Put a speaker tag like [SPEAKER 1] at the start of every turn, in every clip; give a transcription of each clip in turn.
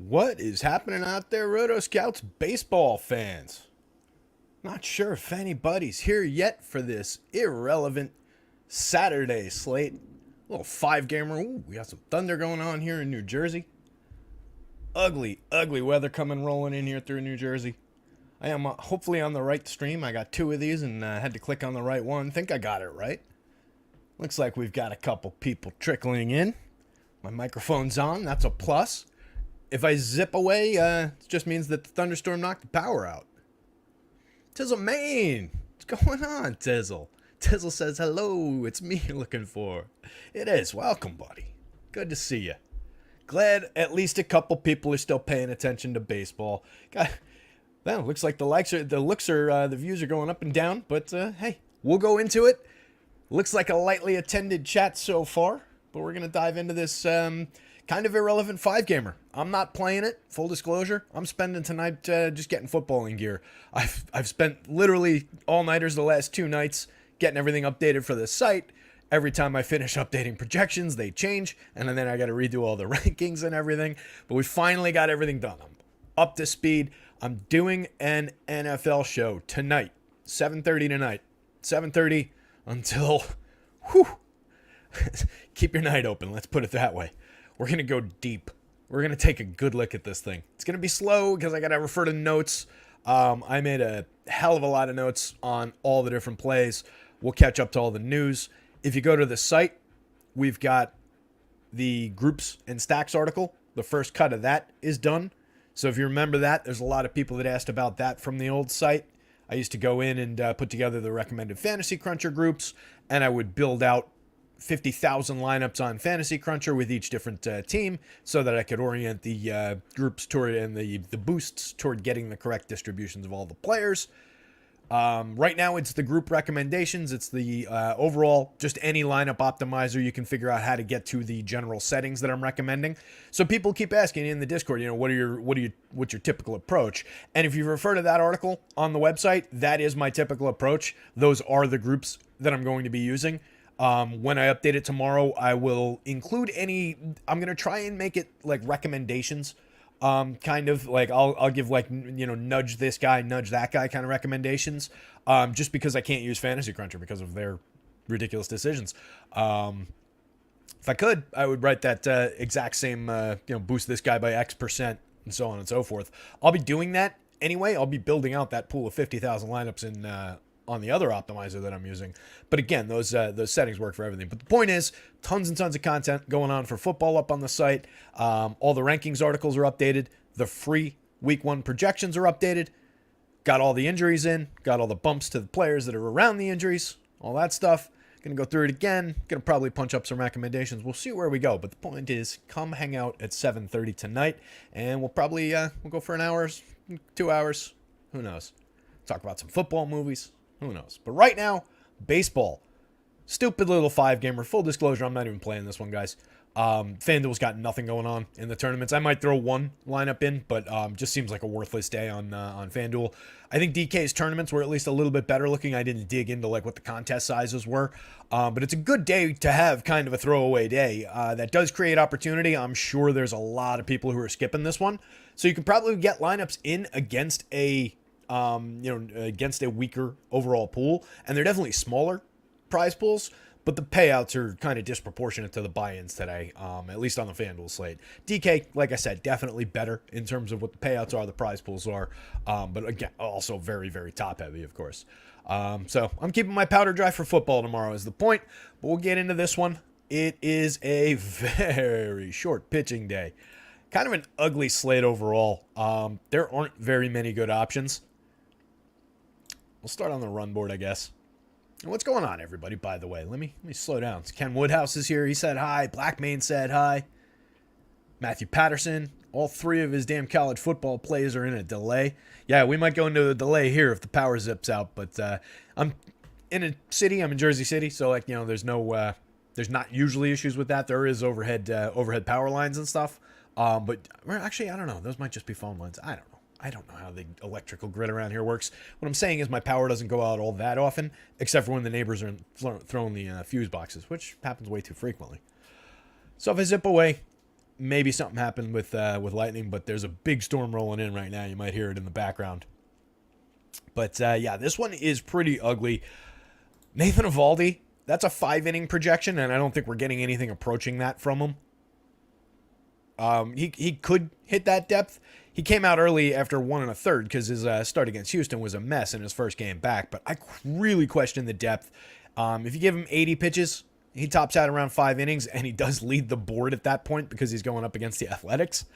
[SPEAKER 1] What is happening out there, rotoscouts baseball fans? Not sure if anybody's here yet for this irrelevant Saturday slate. A little five-gamer. Ooh, we got some thunder going on here in New Jersey. Ugly, ugly weather coming rolling in here through New Jersey. I am hopefully on the right stream. I got two of these and had to click on the right one. Think I got it right. Looks like we've got a couple people trickling in. My microphone's on. That's a plus. If I zip away, it just means that the thunderstorm knocked the power out. Tizzle Maine! What's going on, Tizzle? Tizzle says, hello, it's me you're looking for. It is. Welcome, buddy. Good to see you. Glad at least a couple people are still paying attention to baseball. Well, looks like the views are going up and down, but hey, we'll go into it. Looks like a lightly attended chat so far, but we're going to dive into this kind of irrelevant five-gamer. I'm not playing it, full disclosure. I'm spending tonight just getting footballing gear. I've spent literally all-nighters the last two nights getting everything updated for the site. Every time I finish updating projections, they change, and then I got to redo all the rankings and everything. But we finally got everything done. I'm up to speed. I'm doing an NFL show tonight, 7:30 tonight. 7:30 until, whew, keep your night open, let's put it that way. We're going to go deep. We're going to take a good look at this thing. It's going to be slow because I got to refer to notes. I made a hell of a lot of notes on all the different plays. We'll catch up to all the news. If you go to the site, we've got the groups and stacks article. The first cut of that is done. So if you remember that, there's a lot of people that asked about that from the old site. I used to go in and put together the recommended fantasy cruncher groups, and I would build out 50,000 lineups on Fantasy Cruncher with each different team so that I could orient the groups toward and the boosts toward getting the correct distributions of all the players. Right now, it's the group recommendations. It's the overall, just any lineup optimizer. You can figure out how to get to the general settings that I'm recommending. So people keep asking in the Discord, what's your typical approach? And if you refer to that article on the website, that is my typical approach. Those are the groups that I'm going to be using. When I update it tomorrow, I will include I'm going to try and make it like recommendations. Kind of like I'll give like, nudge this guy, nudge that guy kind of recommendations. Just because I can't use Fantasy Cruncher because of their ridiculous decisions. If I could, I would write that exact same, boost this guy by X% and so on and so forth. I'll be doing that anyway. I'll be building out that pool of 50,000 lineups in, on the other optimizer that I'm using. But again, those settings work for everything. But the point is, tons and tons of content going on for football up on the site. All the rankings articles are updated. The free week one projections are updated. Got all the injuries in. Got all the bumps to the players that are around the injuries. All that stuff. Going to go through it again. Going to probably punch up some recommendations. We'll see where we go. But the point is, come hang out at 7:30 tonight. And we'll probably we'll go for an hour, 2 hours. Who knows? Talk about some football movies. Who knows? But right now, baseball. Stupid little five-gamer. Full disclosure, I'm not even playing this one, guys. FanDuel's got nothing going on in the tournaments. I might throw one lineup in, but just seems like a worthless day on FanDuel. I think DK's tournaments were at least a little bit better looking. I didn't dig into like what the contest sizes were. But it's a good day to have kind of a throwaway day. That does create opportunity. I'm sure there's a lot of people who are skipping this one. So you could probably get lineups in against against a weaker overall pool, and they're definitely smaller prize pools, but the payouts are kind of disproportionate to the buy-ins today, at least on the FanDuel slate. DK, like I said, definitely better in terms of what the payouts are, the prize pools are, but again, also very, very top-heavy, of course. So I'm keeping my powder dry for football tomorrow is the point, but we'll get into this one. It is a very short pitching day. Kind of an ugly slate overall. There aren't very many good options. We'll start on the run board, I guess. And what's going on, everybody, by the way? Let me slow down. Ken Woodhouse is here. He said hi. Blackmane said hi. Matthew Patterson. All three of his damn college football plays are in a delay. Yeah, we might go into a delay here if the power zips out. But I'm in a city. I'm in Jersey City. So, there's there's not usually issues with that. There is overhead power lines and stuff. But actually, I don't know. Those might just be phone lines. I don't know. I don't know how the electrical grid around here works. What I'm saying is my power doesn't go out all that often, except for when the neighbors are throwing the fuse boxes, which happens way too frequently. So if I zip away, Maybe something happened with lightning, but there's a big storm rolling in right now. You might hear it in the background. But yeah, this one is pretty ugly. Nathan Eovaldi, that's a 5-inning projection, and I don't think we're getting anything approaching that from him. He could hit that depth. He came out early after 1 1/3 because his start against Houston was a mess in his first game back. But I really question the depth. If you give him 80 pitches, he tops out around 5 innings, and he does lead the board at that point because he's going up against the Athletics.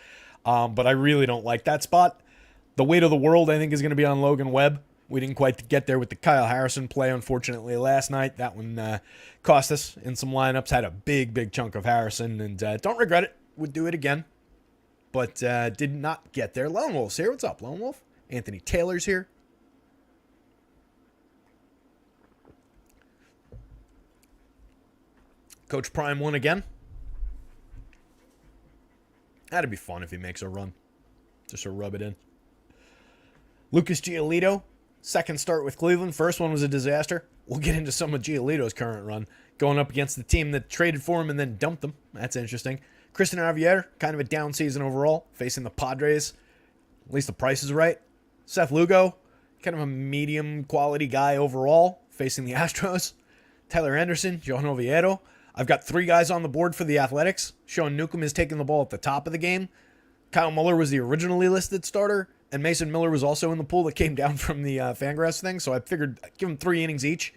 [SPEAKER 1] But I really don't like that spot. The weight of the world, I think, is going to be on Logan Webb. We didn't quite get there with the Kyle Harrison play, unfortunately, last night. That one cost us in some lineups. Had a big chunk of Harrison, and don't regret it. Would do it again. But did not get there. Lone Wolf's here. What's up, Lone Wolf? Anthony Taylor's here. Coach Prime won again. That'd be fun if he makes a run. Just to rub it in. Lucas Giolito, second start with Cleveland. First one was a disaster. We'll get into some of Giolito's current run. Going up against the team that traded for him and then dumped him. That's interesting. Christian Javier, kind of a down season overall, facing the Padres. At least the price is right. Seth Lugo, kind of a medium quality guy overall, facing the Astros. Tyler Anderson, Johan Oviedo. I've got 3 guys on the board for the Athletics. Sean Newcomb is taking the ball at the top of the game. Kyle Muller was the originally listed starter, and Mason Miller was also in the pool that came down from the Fangraphs thing, so I figured I'd give them 3 innings each.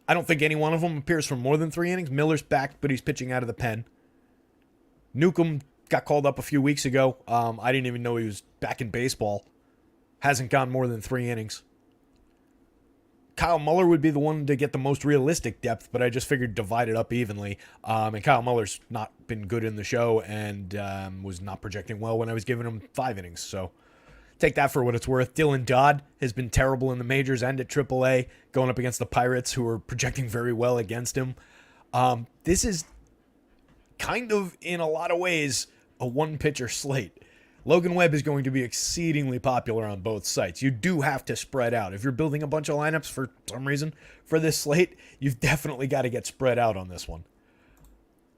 [SPEAKER 1] I don't think any one of them appears for more than 3 innings. Miller's back, but he's pitching out of the pen. Newcomb got called up a few weeks ago. I didn't even know he was back in baseball. Hasn't gone more than 3 innings. Kyle Muller would be the one to get the most realistic depth, but I just figured divide it up evenly. And Kyle Muller's not been good in the show and was not projecting well when I was giving him 5 innings. So take that for what it's worth. Dylan Dodd has been terrible in the majors and at AAA, going up against the Pirates, who are projecting very well against him. This is kind of, in a lot of ways, a one-pitcher slate. Logan Webb is going to be exceedingly popular on both sites. You do have to spread out. If you're building a bunch of lineups for some reason for this slate, you've definitely got to get spread out on this one.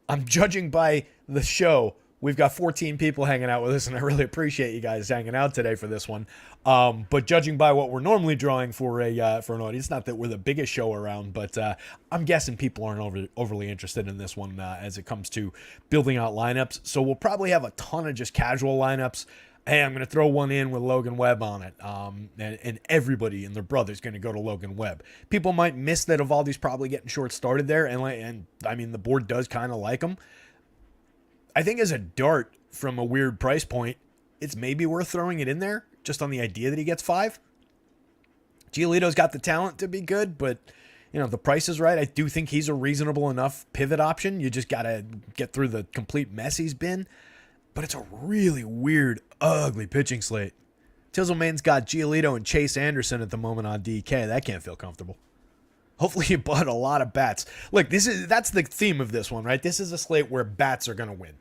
[SPEAKER 1] I'm judging by the show. We've got 14 people hanging out with us, and I really appreciate you guys hanging out today for this one. But judging by what we're normally drawing for an audience, not that we're the biggest show around, but I'm guessing people aren't overly interested in this one as it comes to building out lineups. So we'll probably have a ton of just casual lineups. Hey, I'm going to throw one in with Logan Webb on it. And everybody and their brother's going to go to Logan Webb. People might miss that Eovaldi's probably getting short started there, and I mean, the board does kind of like him. I think as a dart from a weird price point, it's maybe worth throwing it in there just on the idea that he gets 5. Giolito's got the talent to be good, but the price is right. I do think he's a reasonable enough pivot option. You just got to get through the complete mess he's been. But it's a really weird, ugly pitching slate. Tizzleman's got Giolito and Chase Anderson at the moment on DK. That can't feel comfortable. Hopefully you bought a lot of bats. Look, that's the theme of this one, right? This is a slate where bats are going to win.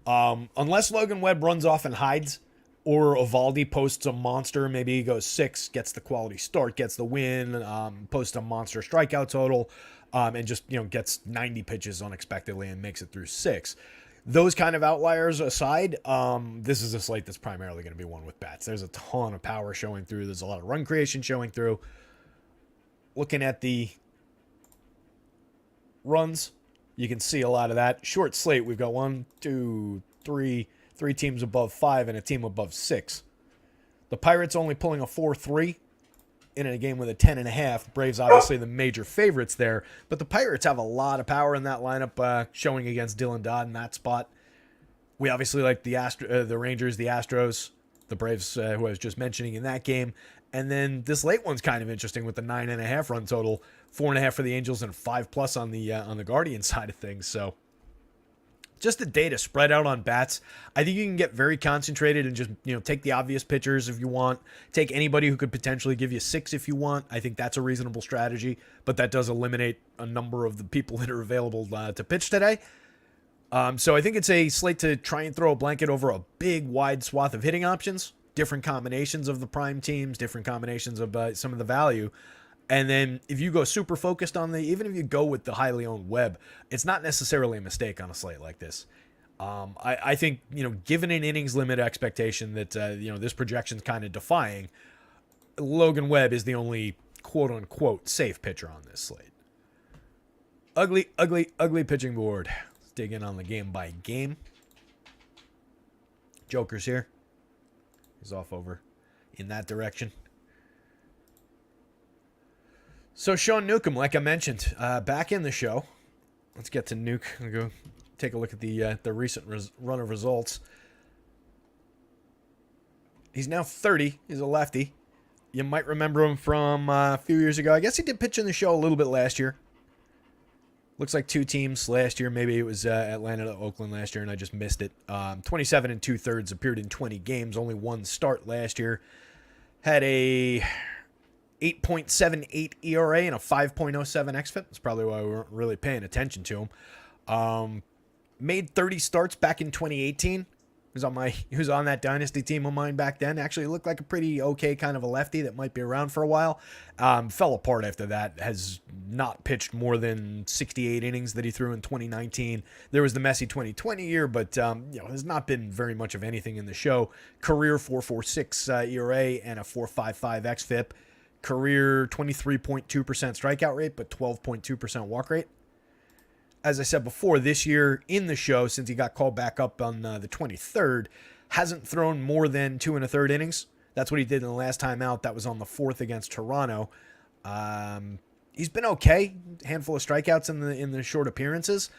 [SPEAKER 1] Unless Logan Webb runs off and hides, or Eovaldi posts a monster, maybe he goes 6, gets the quality start, gets the win, posts a monster strikeout total, and just gets 90 pitches unexpectedly and makes it through 6. Those kind of outliers aside, this is a slate that's primarily going to be one with bats. There's a ton of power showing through. There's a lot of run creation showing through. Looking at the runs, you can see a lot of that. Short slate, we've got 1, 2, 3 teams above 5 and a team above 6. The Pirates only pulling a 4-3 in a game with a 10.5. Braves obviously the major favorites there, but the Pirates have a lot of power in that lineup, showing against Dylan Dodd in that spot. We obviously like the Rangers, the Astros, the Braves, who I was just mentioning in that game. And then this late one's kind of interesting with the 9.5 run total, 4.5 for the Angels and 5+ on the Guardian side of things. So just a day to spread out on bats. I think you can get very concentrated and just take the obvious pitchers if you want. Take anybody who could potentially give you 6 if you want. I think that's a reasonable strategy, but that does eliminate a number of the people that are available to pitch today. So I think it's a slate to try and throw a blanket over a big wide swath of hitting options. Different combinations of the prime teams, different combinations of some of the value. And then if you go super focused on even if you go with the highly owned Webb, it's not necessarily a mistake on a slate like this. I think, given an innings limit expectation that, this projection's kind of defying, Logan Webb is the only quote-unquote safe pitcher on this slate. Ugly, ugly, ugly pitching board. Let's dig in on the game by game. Joker's here. He's off over in that direction. So Sean Newcomb, like I mentioned, back in the show. Let's get to Nuke. I'll go take a look at the recent run of results. He's now 30. He's a lefty. You might remember him from a few years ago. I guess he did pitch in the show a little bit last year. Looks like 2 teams last year. Maybe it was Atlanta to Oakland last year, and I just missed it. 27 and 2/3, appeared in 20 games. Only 1 start last year. Had a 8.78 ERA and a 5.07 xFIP. That's probably why we weren't really paying attention to him. Made 30 starts back in 2018. He was on that dynasty team of mine back then. Actually looked like a pretty okay kind of a lefty that might be around for a while. Fell apart after that. Has not pitched more than 68 innings that he threw in 2019. There was the messy 2020 year, but has not been very much of anything in the show. Career 4.46 ERA and a 4.55 xFIP. Career 23.2% strikeout rate, but 12.2% walk rate. As I said before, this year in the show, since he got called back up on the 23rd, hasn't thrown more than 2 1/3 innings. That's what he did in the last time out. That was on the 4th against Toronto. He's been okay. Handful of strikeouts in the short appearances.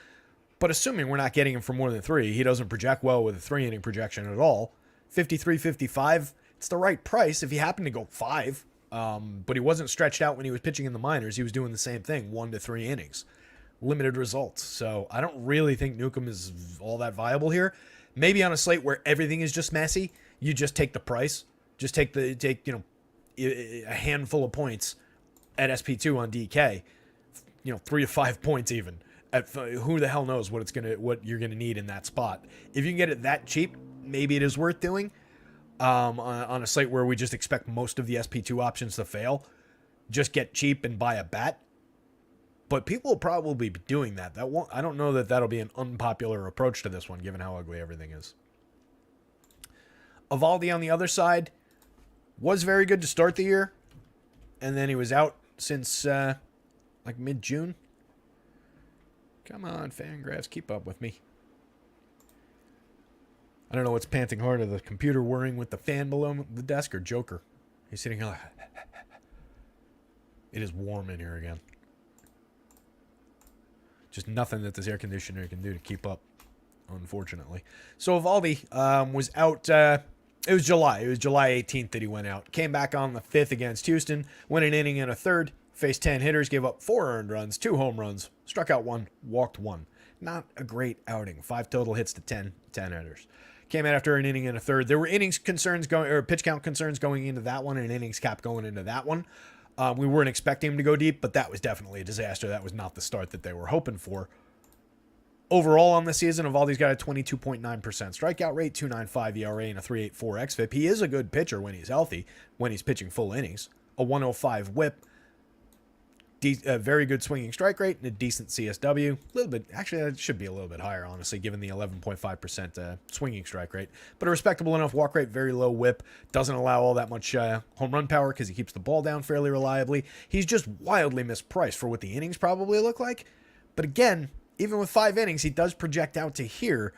[SPEAKER 1] But assuming we're not getting him for more than 3, he doesn't project well with a 3-inning projection at all. 53, 55, it's the right price if he happened to go 5. But he wasn't stretched out when he was pitching in the minors. He was doing the same thing, 1 to 3 innings. Limited results. So I don't really think Newcomb is all that viable here. Maybe on a slate where everything is just messy, you just take the price. Just take a handful of points at SP2 on DK. 3 to 5 points even. Who the hell knows what you're gonna need in that spot. If you can get it that cheap, maybe it is worth doing. On a slate where we just expect most of the SP2 options to fail, just get cheap and buy a bat. But people will probably be doing that. I don't know that that'll be an unpopular approach to this one, given how ugly everything is. Evaldi on the other side was very good to start the year, and then he was out since mid-June. Come on, Fangraphs, keep up with me. I don't know what's panting harder, the computer whirring with the fan below the desk or Joker. He's sitting here like... It is warm in here again. Just nothing that this air conditioner can do to keep up, unfortunately. So Evaldi was out. It was July. It was July 18th that he went out. Came back on the 5th against Houston. Went an inning and a third. Faced 10 hitters. Gave up 4 earned runs, 2 home runs. Struck out 1. Walked 1. Not a great outing. 5 total hits to 10 hitters. Came out after an inning and a third. There were pitch count concerns going into that one, and an innings cap going into that one. We weren't expecting him to go deep, but that was definitely a disaster. That was not the start that they were hoping for. Overall on the season, Evaldi's got a 22.9% strikeout rate, 2.95 ERA, and a 3.84 xFIP. He is a good pitcher when he's healthy, when he's pitching full innings. A 105 whip, a very good swinging strike rate, and a decent CSW. A little bit, actually, that should be a little bit higher, honestly, given the 11.5% swinging strike rate. But a respectable enough walk rate, very low whip. Doesn't allow all that much home run power because he keeps the ball down fairly reliably. He's just wildly mispriced for what the innings probably look like. But again, even with 5 innings, he does project out to here.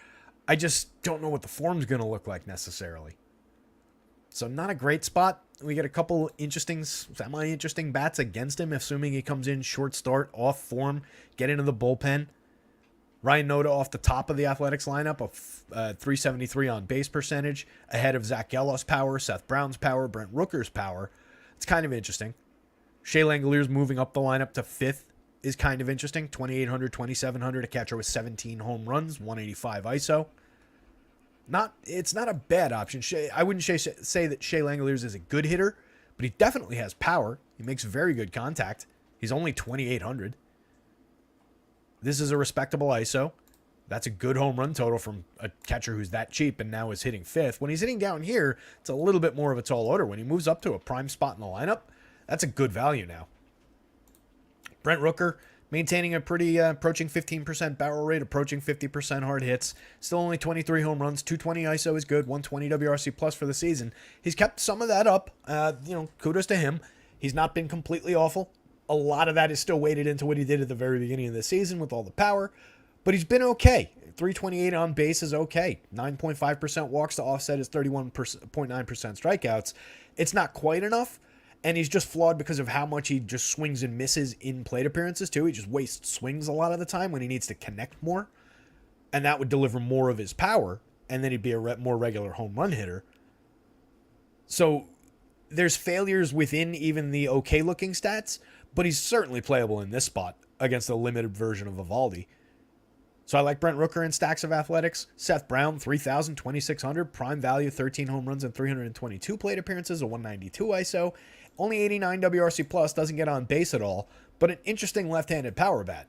[SPEAKER 1] I just don't know what the form's going to look like necessarily. So not a great spot. We get a couple interesting, semi-interesting bats against him, assuming he comes in short start, off form, get into the bullpen. Ryan Noda off the top of the Athletics lineup, of 373 on base percentage, ahead of Zach Gallos' power, Seth Brown's power, Brent Rooker's power. It's kind of interesting. Shea Langoliers moving up the lineup to 5th is kind of interesting. 2,800, 2,700, a catcher with 17 home runs, 185 ISO. It's not a bad option. I wouldn't say that Shea Langoliers is a good hitter, but he definitely has power. He makes very good contact. He's only 2,800. This is a respectable ISO. That's a good home run total from a catcher who's that cheap and now is hitting 5th. When he's hitting down here, it's a little bit more of a tall order. When he moves up to a prime spot in the lineup, that's a good value now. Brent Rooker, Maintaining a pretty approaching 15% barrel rate, approaching 50% hard hits. Still only 23 home runs, 220 ISO is good, 120 WRC plus for the season. He's kept some of that up. Kudos to him. He's not been completely awful. A lot of that is still weighted into what he did at the very beginning of the season with all the power, but he's been okay. 328 on base is okay. 9.5% walks to offset his 31.9% strikeouts. It's not quite enough. And he's just flawed because of how much he just swings and misses in plate appearances, too. He just wastes swings a lot of the time when he needs to connect more. And that would deliver more of his power. And then he'd be a more regular home run hitter. So there's failures within even the okay-looking stats. But he's certainly playable in this spot against a limited version of Eovaldi. So I like Brent Rooker in stacks of athletics. Seth Brown, 3,000, 2,600. Prime value, 13 home runs and 322 plate appearances, a 192 ISO. Only 89 WRC plus, doesn't get on base at all, but an interesting left-handed power bat.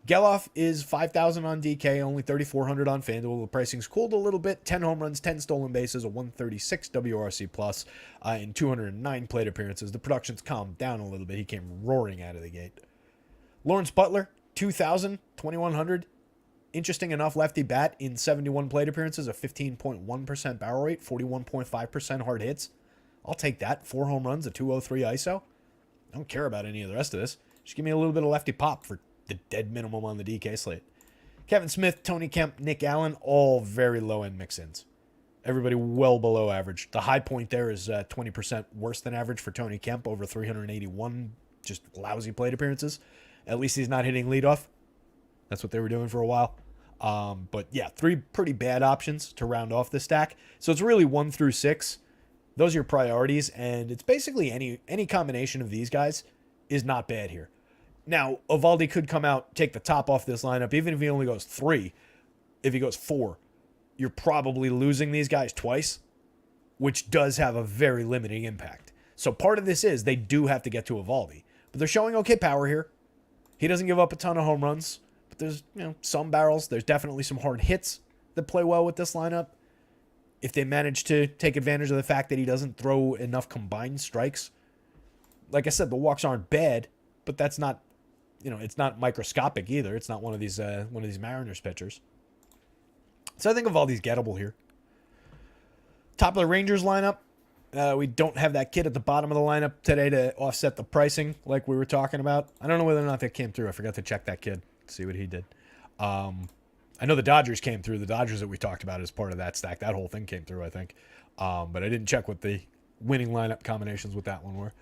[SPEAKER 1] Geloff is 5,000 on DK, only 3,400 on FanDuel. The pricing's cooled a little bit. 10 home runs, 10 stolen bases, a 136 WRC plus, and 209 plate appearances. The production's calmed down a little bit. He came roaring out of the gate. Lawrence Butler, 2,000, 2,100. Interesting enough, lefty bat in 71 plate appearances, a 15.1% barrel rate, 41.5% hard hits. I'll take that. 4 home runs, a 203 ISO. I don't care about any of the rest of this. Just give me a little bit of lefty pop for the dead minimum on the DK slate. Kevin Smith, Tony Kemp, Nick Allen, all very low-end mix-ins. Everybody well below average. The high point there is 20% worse than average for Tony Kemp, over 381 just lousy plate appearances. At least he's not hitting leadoff. That's what they were doing for a while. But yeah, 3 pretty bad options to round off the stack. So it's really 1 through 6. Those are your priorities, and it's basically any combination of these guys is not bad here. Now, Eovaldi could come out, take the top off this lineup, even if he only goes 3. If he goes 4, you're probably losing these guys twice, which does have a very limiting impact. So part of this is they do have to get to Eovaldi, but they're showing okay power here. He doesn't give up a ton of home runs, but there's some barrels. There's definitely some hard hits that play well with this lineup. If they manage to take advantage of the fact that he doesn't throw enough combined strikes, like I said, the walks aren't bad, but that's not, it's not microscopic either. It's not one of these Mariners pitchers. So I think Eovaldi's gettable here. Top of the Rangers lineup, we don't have that kid at the bottom of the lineup today to offset the pricing like we were talking about. I don't know whether or not that came through. I forgot to check that kid to see what he did. I know the Dodgers came through. The Dodgers that we talked about as part of that stack. That whole thing came through, I think. But I didn't check what the winning lineup combinations with that one were.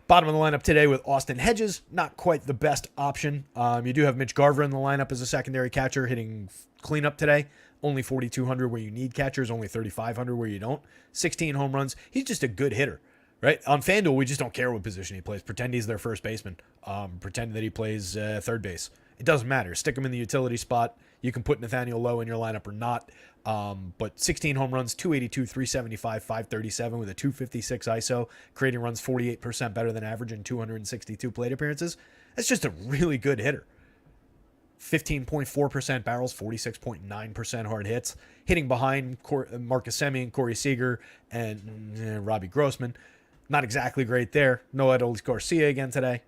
[SPEAKER 1] Bottom of the lineup today with Austin Hedges. Not quite the best option. You do have Mitch Garver in the lineup as a secondary catcher hitting cleanup today. Only 4,200 where you need catchers. Only 3,500 where you don't. 16 home runs. He's just a good hitter, right? On FanDuel, we just don't care what position he plays. Pretend he's their first baseman. Pretend that he plays third base. It doesn't matter. Stick him in the utility spot. You can put Nathaniel Lowe in your lineup or not. But 16 home runs, 282, 375, 537 with a 256 ISO, creating runs 48% better than average in 262 plate appearances. That's just a really good hitter. 15.4% barrels, 46.9% hard hits. Hitting behind Marcus Semien, Corey Seager, and Robbie Grossman. Not exactly great there. No Adolis Garcia again today.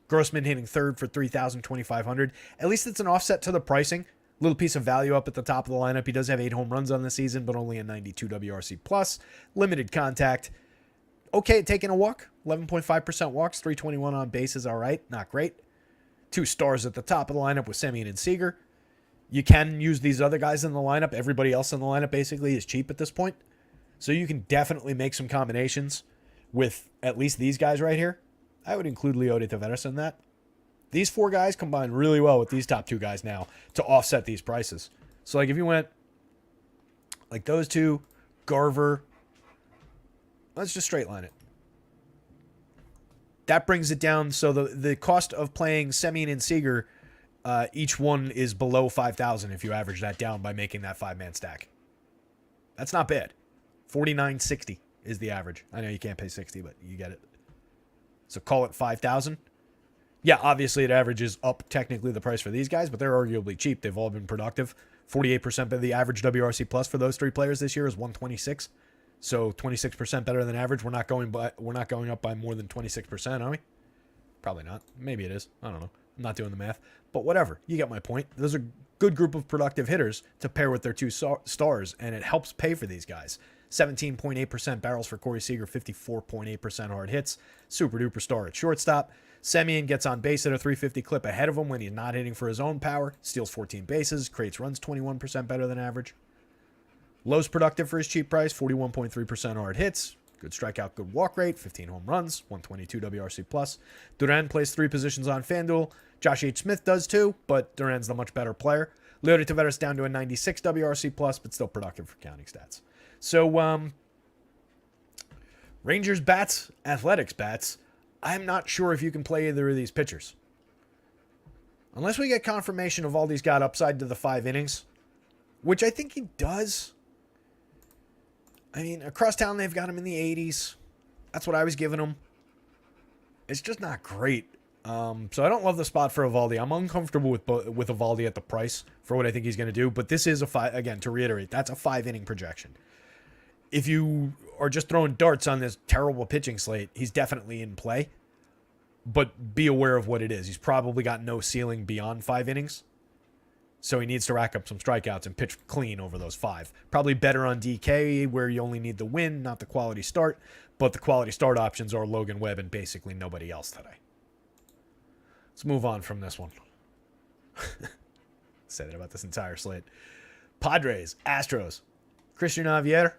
[SPEAKER 1] Grossman hitting third for 3,000, 2,500. At least it's an offset to the pricing. Little piece of value up at the top of the lineup. He does have 8 home runs on the season, but only a 92 WRC plus. Limited contact. Okay at taking a walk. 11.5% walks. 321 on base is all right. Not great. 2 stars at the top of the lineup with Semien and Seager. You can use these other guys in the lineup. Everybody else in the lineup basically is cheap at this point. So you can definitely make some combinations with at least these guys right here. I would include Leody Taveras in that. These 4 guys combine really well with these top 2 guys now to offset these prices. So like if you went like those 2, Garver, let's just straight line it. That brings it down. So the cost of playing Semien and Seager, each one is below 5,000 if you average that down by making that 5-man stack. That's not bad. 49.60 is the average. I know you can't pay 60, but you get it. So call it 5,000. Yeah, obviously it averages up technically the price for these guys, but they're arguably cheap. They've all been productive. 48% of the average WRC plus for those 3 players this year is 126. So 26% better than average. We're not going up by more than 26%, are we? Probably not. Maybe it is. I don't know. I'm not doing the math, but whatever. You get my point. Those are good group of productive hitters to pair with their two stars, and it helps pay for these guys. 17.8% barrels for Corey Seager, 54.8% hard hits. Super duper star at shortstop. Semien gets on base at a 350 clip ahead of him when he's not hitting for his own power. Steals 14 bases, creates runs 21% better than average. Lowe's productive for his cheap price, 41.3% hard hits. Good strikeout, good walk rate, 15 home runs, 122 WRC+. Duran plays 3 positions on FanDuel. Josh H. Smith does too, but Duran's the much better player. Leody Taveras down to a 96 WRC+, but still productive for counting stats. So, Rangers bats, Athletics bats. I'm not sure if you can play either of these pitchers. Unless we get confirmation of all these got upside to the 5 innings, which I think he does. I mean, across town, they've got him in the 80s. That's what I was giving him. It's just not great. So I don't love the spot for Eovaldi. I'm uncomfortable with Eovaldi at the price for what I think he's going to do. But this is a 5, again, to reiterate, that's a 5-inning projection. If you are just throwing darts on this terrible pitching slate, he's definitely in play. But be aware of what it is. He's probably got no ceiling beyond 5 innings. So he needs to rack up some strikeouts and pitch clean over those 5. Probably better on DK, where you only need the win, not the quality start. But the quality start options are Logan Webb and basically nobody else today. Let's move on from this one. Said it about this entire slate. Padres, Astros. Christian Javier.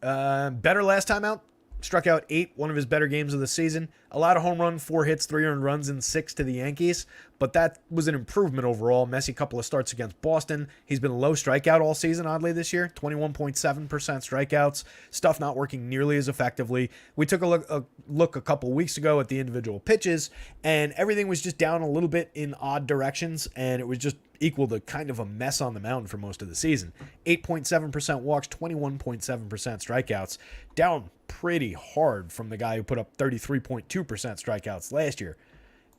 [SPEAKER 1] Better last time out. Struck out 8, one of his better games of the season. Allowed a home run, 4 hits, 3 earned runs, and 6 to the Yankees. But that was an improvement overall. Messy couple of starts against Boston. He's been low strikeout all season, oddly, this year. 21.7% strikeouts. Stuff not working nearly as effectively. We took a look a couple weeks ago at the individual pitches, and everything was just down a little bit in odd directions, and it was just equal to kind of a mess on the mound for most of the season. 8.7% walks, 21.7% strikeouts. Down pretty hard from the guy who put up 33.2% strikeouts last year.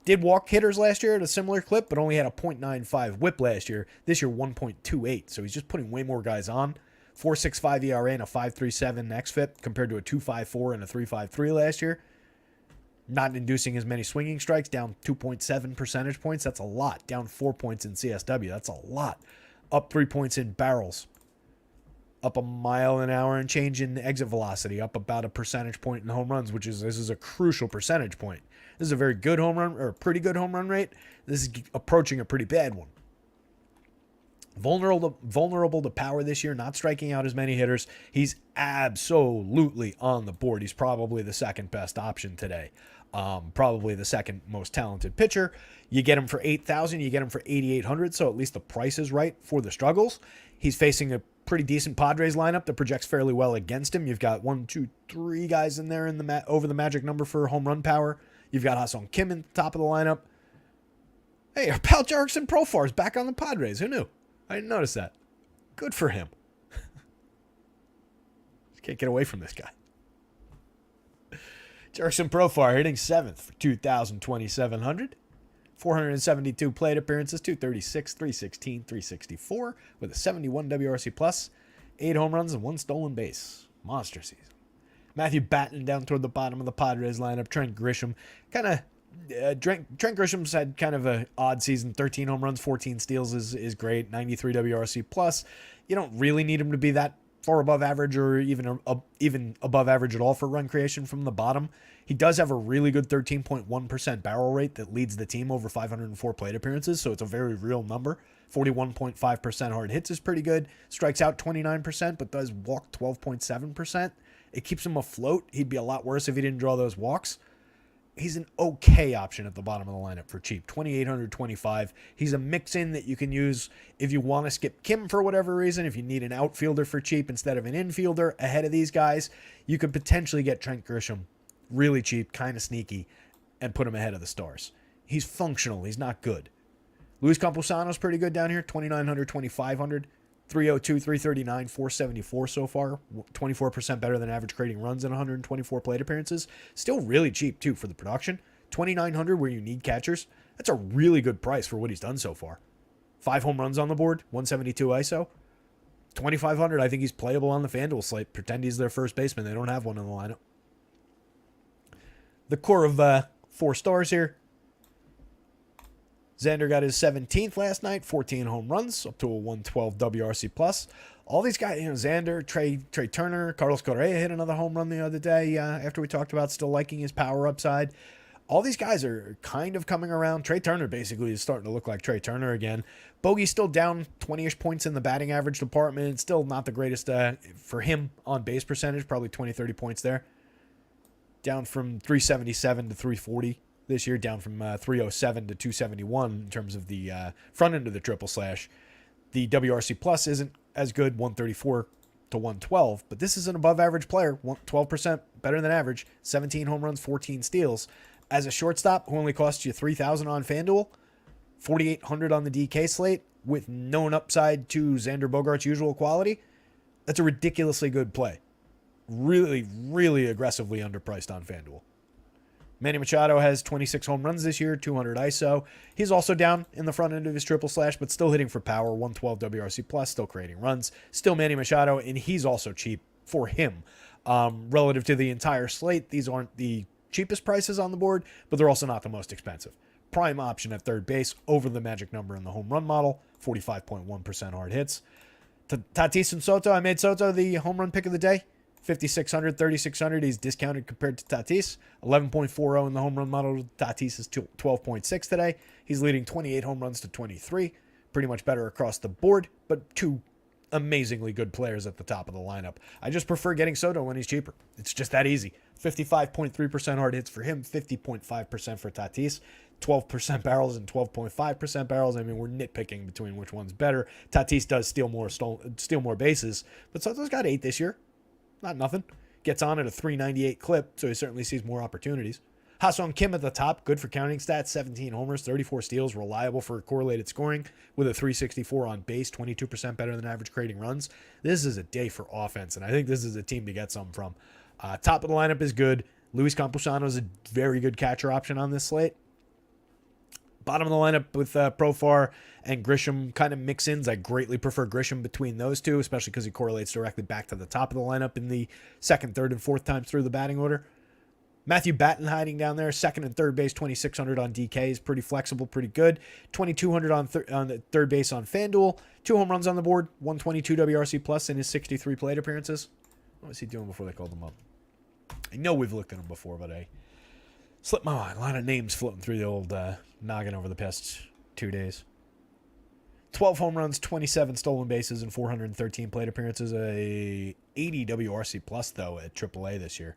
[SPEAKER 1] Did walk hitters last year at a similar clip, but only had a .95 whip last year. This year, 1.28. So he's just putting way more guys on. 4.65 ERA and a 5.37 xFIP compared to a 2.54 and a 3.53 last year. Not inducing as many swinging strikes, down 2.7 percentage points. That's a lot. Down 4 points in CSW. That's a lot. Up 3 points in barrels. Up a mile an hour and change in exit velocity. Up about a percentage point in home runs, this is a crucial percentage point. This is a very good home run, or a pretty good home run rate. This is approaching a pretty bad one. Vulnerable to power this year, not striking out as many hitters. He's absolutely on the board. He's probably the second best option today. Probably the second most talented pitcher. You get him for $8,000, you get him for $8,800, so at least the price is right for the struggles. He's facing a pretty decent Padres lineup that projects fairly well against him. You've got 1, 2, 3 guys in there in the over the magic number for home run power. You've got Ha-Seong Kim in the top of the lineup. Hey, our pal Jerickson Profar is back on the Padres. Who knew? I didn't notice that. Good for him. Can't get away from this guy. Jerickson Profar hitting 7th for 2,200. 472 plate appearances, 236, 316, 364 with a 71 WRC plus, 8 home runs and 1 stolen base. Monster season. Matthew Batten down toward the bottom of the Padres lineup. Trent Grisham Trent Grisham's had kind of an odd season. 13 home runs, 14 steals is great. 93 WRC plus. You don't really need him to be that far above average or even above average at all for run creation from the bottom. He does have a really good 13.1% barrel rate that leads the team over 504 plate appearances, so it's a very real number. 41.5% hard hits is pretty good. Strikes out 29%, but does walk 12.7%. It keeps him afloat. He'd be a lot worse if he didn't draw those walks. He's an okay option at the bottom of the lineup for cheap. 2,825. He's a mix-in that you can use if you want to skip Kim for whatever reason. If you need an outfielder for cheap instead of an infielder ahead of these guys, you could potentially get Trent Grisham really cheap, kind of sneaky, and put him ahead of the stars. He's functional. He's not good. Luis Campusano's pretty good down here. 2,900, 2,500. 302, 339, 474 so far. 24% better than average creating runs in 124 plate appearances. Still really cheap, too, for the production. 2,900 where you need catchers. That's a really good price for what he's done so far. 5 home runs on the board, 172 ISO. 2,500, I think he's playable on the FanDuel slate. Pretend he's their first baseman. They don't have one in the lineup. The core of 4 stars here. Xander got his 17th last night, 14 home runs, up to a 112 WRC plus. All these guys, Xander, Trey Turner, Carlos Correa hit another home run the other day after we talked about still liking his power upside. All these guys are kind of coming around. Trey Turner basically is starting to look like Trey Turner again. Bogey's still down 20-ish points in the batting average department. Still not the greatest for him on base percentage, probably 20, 30 points there. Down from 377 to 340 this year, down from 307 to 271 in terms of the front end of the triple slash. The WRC plus isn't as good, 134 to 112, but this is an above average player, 12% better than average, 17 home runs, 14 steals. As a shortstop who only costs you $3,000 on FanDuel, $4,800 on the DK slate with known upside to Xander Bogaerts' usual quality, that's a ridiculously good play. Really, really aggressively underpriced on FanDuel. Manny Machado has 26 home runs this year, 200 ISO. He's also down in the front end of his triple slash, but still hitting for power, 112 WRC plus, still creating runs. Still Manny Machado, and he's also cheap for him. Relative to the entire slate, these aren't the cheapest prices on the board, but they're also not the most expensive. Prime option at third base over the magic number in the home run model, 45.1% hard hits. Tatis and Soto, I made Soto the home run pick of the day. 5,600, 3,600. He's discounted compared to Tatis. 11.40 in the home run model. Tatis is 12.6 today. He's leading 28 home runs to 23. Pretty much better across the board, but two amazingly good players at the top of the lineup. I just prefer getting Soto when he's cheaper. It's just that easy. 55.3% hard hits for him, 50.5% for Tatis. 12% barrels and 12.5% barrels. I mean, we're nitpicking between which one's better. Tatis does steal more bases, but Soto's got 8 this year. Not nothing. Gets on at a 398 clip, so he certainly sees more opportunities. Ha-Seong Kim at the top, good for counting stats, 17 homers, 34 steals, reliable for correlated scoring with a 364 on base, 22% better than average creating runs. This is a day for offense, and I think this is a team to get some from. Top of the lineup is good. Luis Campusano is a very good catcher option on this slate. Bottom of the lineup with Profar and Grisham kind of mix-ins. I greatly prefer Grisham between those two, especially because he correlates directly back to the top of the lineup in the second, third, and fourth times through the batting order. Matthew Batten hiding down there, second and third base, 2,600 on DK is pretty flexible, pretty good. 2,200 on the third base on FanDuel. 2 home runs on the board, 122 WRC plus in his 63 plate appearances. What was he doing before they called him up? I know we've looked at him before, but I slipped my mind. A lot of names floating through the old noggin over the past 2 days. 12 home runs, 27 stolen bases, and 413 plate appearances. A 80 WRC plus, though, at AAA this year.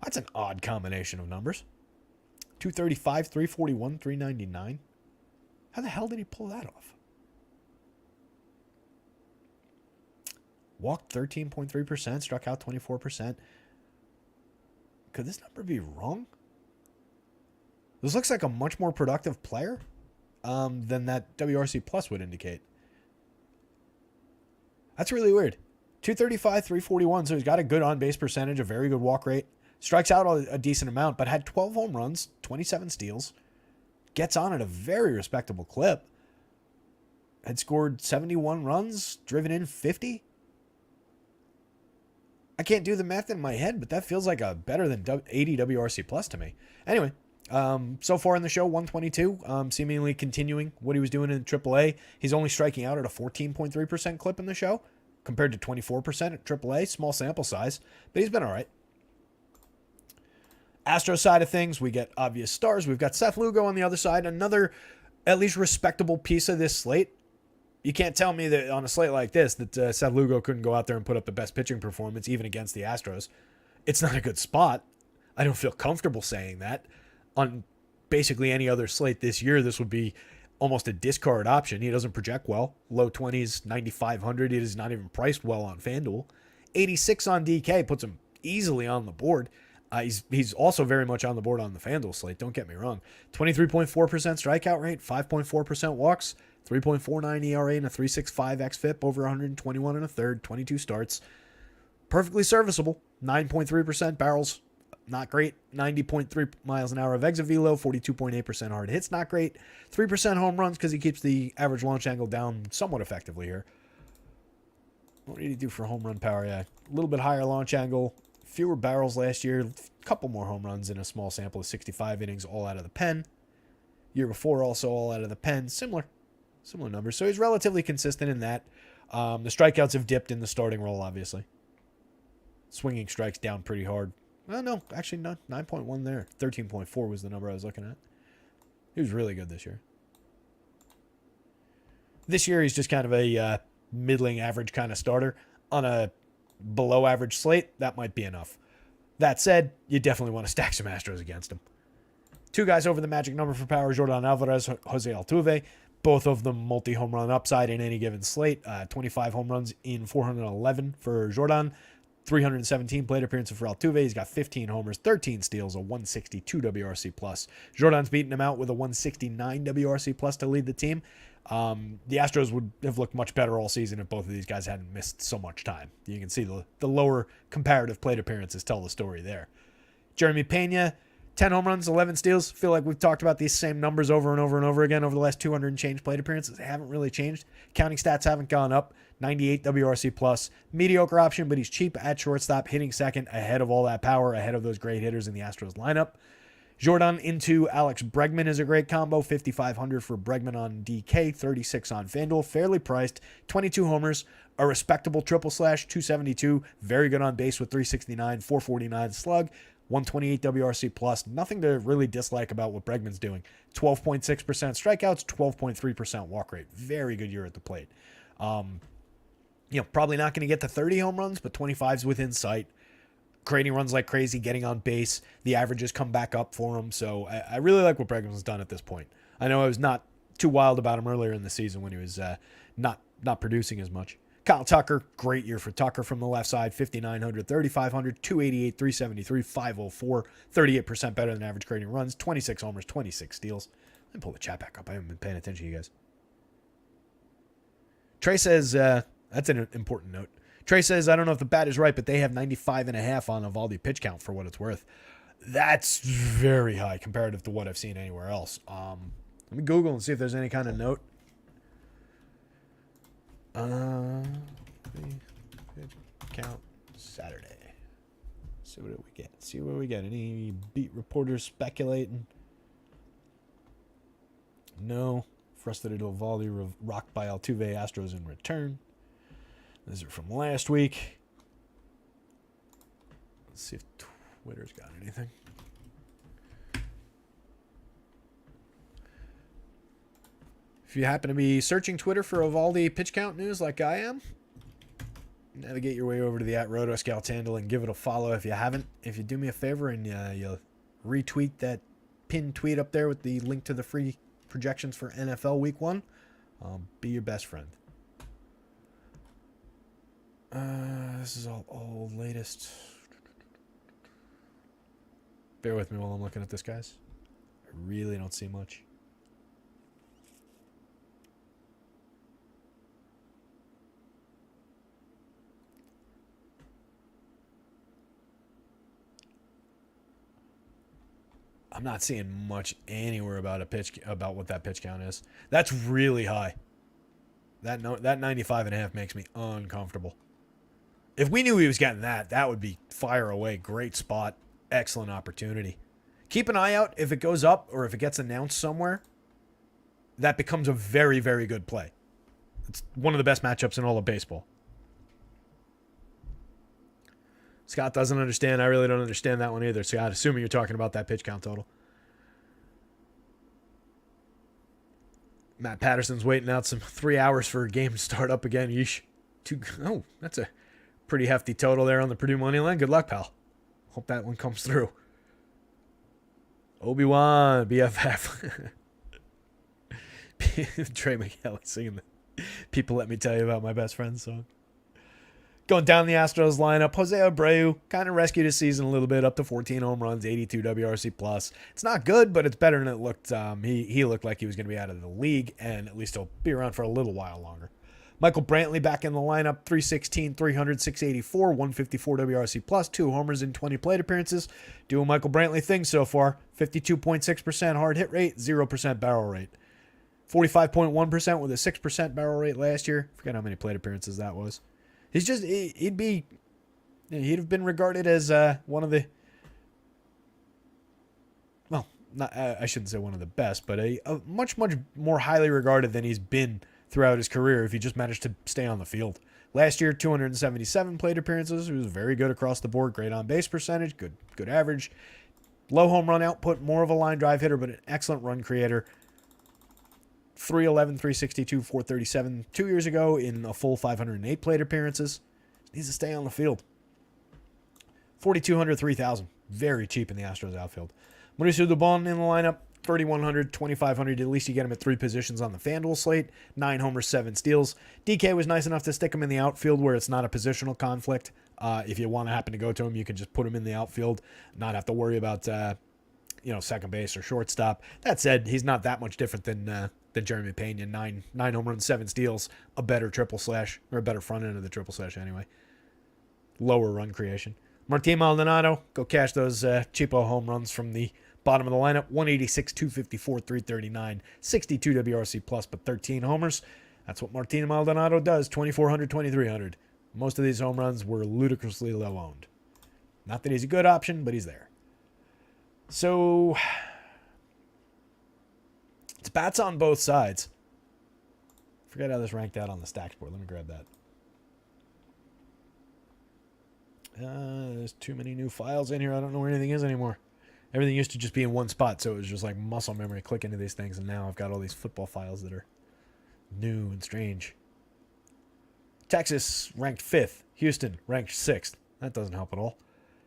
[SPEAKER 1] That's an odd combination of numbers. 235, 341, 399. How the hell did he pull that off? Walked 13.3%, struck out 24%. Could this number be wrong? This looks like a much more productive player than that WRC plus would indicate. That's really weird. 235, 341, so he's got a good on-base percentage, a very good walk rate. Strikes out a decent amount, but had 12 home runs, 27 steals. Gets on at a very respectable clip. Had scored 71 runs, driven in 50. I can't do the math in my head, but that feels like a better than 80 WRC plus to me. Anyway, so far in the show, 122, seemingly continuing what he was doing in AAA. He's only striking out at a 14.3% clip in the show, compared to 24% at AAA. Small sample size, but he's been all right. Astro side of things, we get obvious stars. We've got Seth Lugo on the other side, another at least respectable piece of this slate. You can't tell me that on a slate like this that Seth Lugo couldn't go out there and put up the best pitching performance even against the Astros. It's not a good spot. I don't feel comfortable saying that. On basically any other slate this year, this would be almost a discard option. He doesn't project well. Low 20s, 9,500. He is not even priced well on FanDuel. 86 on DK puts him easily on the board. He's also very much on the board on the FanDuel slate, don't get me wrong. 23.4% strikeout rate, 5.4% walks, 3.49 ERA, and a 3.65 xFIP, over 121 and a third, 22 starts. Perfectly serviceable, 9.3% barrels, not great. 90.3 miles an hour of exit velo, 42.8% hard hits, not great. 3% home runs because he keeps the average launch angle down somewhat effectively here. What did he do for home run power? Yeah, a little bit higher launch angle. Fewer barrels last year, a couple more home runs in a small sample of 65 innings all out of the pen. Year before, also all out of the pen. Similar numbers. So he's relatively consistent in that. The strikeouts have dipped in the starting role, obviously. Swinging strikes down pretty hard. Well, no, actually not. 9.1 there. 13.4 was the number I was looking at. He was really good this year. This year, he's just kind of a middling average kind of starter. On a below average slate, that might be enough. That said, you definitely want to stack some Astros against him. Two guys over the magic number for power, Jordan Alvarez, Jose Altuve. Both of them multi-home run upside in any given slate. 25 home runs in 411 for Jordan. 317 plate appearances for Altuve. He's got 15 homers, 13 steals, a 162 WRC plus. Jordan's beaten him out with a 169 WRC plus to lead the team. The Astros would have looked much better all season if both of these guys hadn't missed so much time. You can see the lower comparative plate appearances tell the story there. Jeremy Pena, 10 home runs, 11 steals. Feel like we've talked about these same numbers over and over and over again over the last 200 and change plate appearances. They haven't really changed. Counting stats haven't gone up. 98 WRC plus. Mediocre option, but he's cheap at shortstop, hitting second ahead of all that power, ahead of those great hitters in the Astros lineup. Jordan into Alex Bregman is a great combo. 5,500 for Bregman on DK, 36 on FanDuel. Fairly priced. 22 homers, a respectable triple slash, 272. Very good on base with 369, 449 slug. 128 WRC plus. Nothing to really dislike about what Bregman's doing. 12.6% strikeouts, 12.3% walk rate. Very good year at the plate. Probably not going to get to 30 home runs, but 25's within sight. Creating runs like crazy, getting on base. The averages come back up for him. So I really like what Bregman's done at this point. I know I was not too wild about him earlier in the season when he was not producing as much. Kyle Tucker, great year for Tucker from the left side. 5,900, 3,500, 288, 373, 504. 38% better than average creating runs. 26 homers, 26 steals. Let me pull the chat back up. I haven't been paying attention to you guys. Trey says, that's an important note. Trey says, I don't know if the bat is right, but they have 95.5 on Evaldi pitch count for what it's worth. That's very high comparative to what I've seen anywhere else. Let me Google and see if there's any kind of note. Pitch count Saturday. See what we get. Any beat reporters speculating? No. Frustrated Evaldi rocked by Altuve, Astros in return. These are from last week. Let's see if Twitter's got anything. If you happen to be searching Twitter for Evaldi pitch count news like I am, navigate your way over to the @rotoscouts handle and give it a follow if you haven't. If you do me a favor and you'll retweet that pinned tweet up there with the link to the free projections for NFL Week 1, I'll be your best friend. This is all latest. Bear with me while I'm looking at this, guys. I really don't see much. I'm not seeing much anywhere about what that pitch count is. That's really high. That 95.5 makes me uncomfortable. If we knew he was getting that would be fire away. Great spot. Excellent opportunity. Keep an eye out if it goes up or if it gets announced somewhere. That becomes a very, very good play. It's one of the best matchups in all of baseball. Scott doesn't understand. I really don't understand that one either. Scott, assuming you're talking about that pitch count total. Matt Patterson's waiting out some 3 hours for a game to start up again. Yeesh. That's a pretty hefty total there on the Purdue money line. Good luck, pal. Hope that one comes through. Obi-Wan, BFF. Trey McKelly singing the People Let Me Tell You About My Best Friend song. Going down the Astros lineup, Jose Abreu kind of rescued his season a little bit, up to 14 home runs, 82 WRC plus. It's not good, but it's better than it looked. He looked like he was going to be out of the league, and at least he'll be around for a little while longer. Michael Brantley back in the lineup, 316, 300, 684, 154 WRC plus, 2 homers in 20 plate appearances. Doing Michael Brantley things so far. 52.6% hard hit rate, 0% barrel rate. 45.1% with a 6% barrel rate last year. Forget how many plate appearances that was. He'd have been regarded as one of the not I shouldn't say one of the best, but a much more highly regarded than he's been throughout his career if he just managed to stay on the field. Last year, 277 plate appearances. He was very good across the board. Great on base percentage. Good average. Low home run output. More of a line drive hitter, but an excellent run creator. 311, 362, 437 2 years ago in a full 508 plate appearances. Needs to stay on the field. 4,200, 3,000. Very cheap in the Astros outfield. Mauricio Dubon in the lineup. 3,100, 2,500. At least you get him at 3 positions on the FanDuel slate. 9 homers, 7 steals. DK was nice enough to stick him in the outfield where it's not a positional conflict. If you want to happen to go to him, you can just put him in the outfield, not have to worry about second base or shortstop. That said, he's not that much different than Jeremy Pena. 9 home runs, 7 steals, a better triple slash, or a better front end of the triple slash anyway. Lower run creation. Martin Maldonado, go cash those cheapo home runs from the bottom of the lineup. 186, 254, 339, 62 WRC plus, but 13 homers. That's what Martin Maldonado does. 2,400, 2,300. Most of these home runs were ludicrously low owned. Not that he's a good option, but he's there. So it's bats on both sides. Forget how this ranked out on the stacks board. Let me grab that. There's too many new files in here. I don't know where anything is anymore. Everything used to just be in one spot, so it was just like muscle memory, click into these things, and now I've got all these football files that are new and strange. Texas ranked 5th. Houston ranked 6th. That doesn't help at all.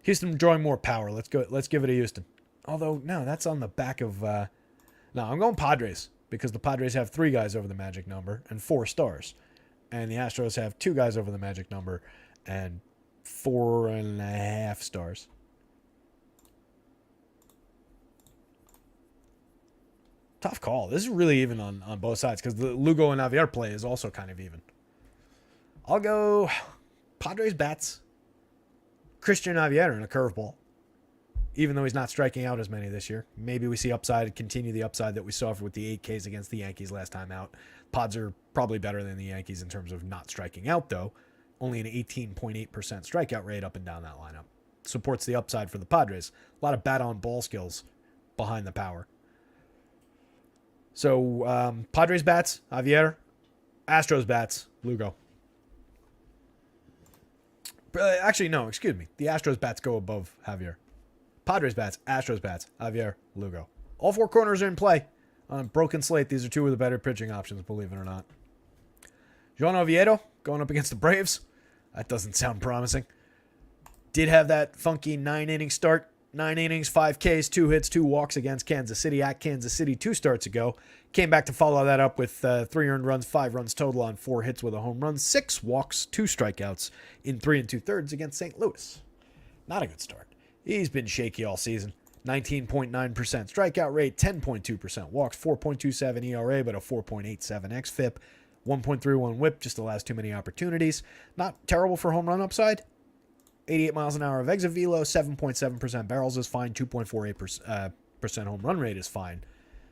[SPEAKER 1] Houston drawing more power. Let's give it to Houston. Although, no, that's on the back of... No, I'm going Padres, because the Padres have 3 guys over the magic number and 4 stars. And the Astros have 2 guys over the magic number and 4.5 stars. Tough call. This is really even on both sides because the Lugo and Javier play is also kind of even. I'll go Padres bats. Christian Javier in a curveball. Even though he's not striking out as many this year. Maybe we see upside, continue the upside that we saw with the 8Ks against the Yankees last time out. Pods are probably better than the Yankees in terms of not striking out, though. Only an 18.8% strikeout rate up and down that lineup. Supports the upside for the Padres. A lot of bat-on-ball skills behind the power. So, Padres bats, Javier. Astros bats, Lugo. Actually, no, excuse me. The Astros bats go above Javier. Padres bats, Astros bats, Javier, Lugo. All 4 corners are in play. On a broken slate, these are 2 of the better pitching options, believe it or not. Joan Oviedo going up against the Braves. That doesn't sound promising. Did have that funky 9-inning start. 9 innings, 5 Ks, 2 hits, 2 walks against Kansas City at Kansas City 2 starts ago. Came back to follow that up with 3 earned runs, 5 runs total on 4 hits with a home run, 6 walks, 2 strikeouts in 3 2/3 against St. Louis. Not a good start. He's been shaky all season. 19.9% strikeout rate, 10.2% walks, 4.27 ERA, but a 4.87 xFIP, 1.31 whip, just allows too many opportunities. Not terrible for home run upside. 88 miles an hour of exit velo, 7.7% barrels is fine, 2.48% home run rate is fine.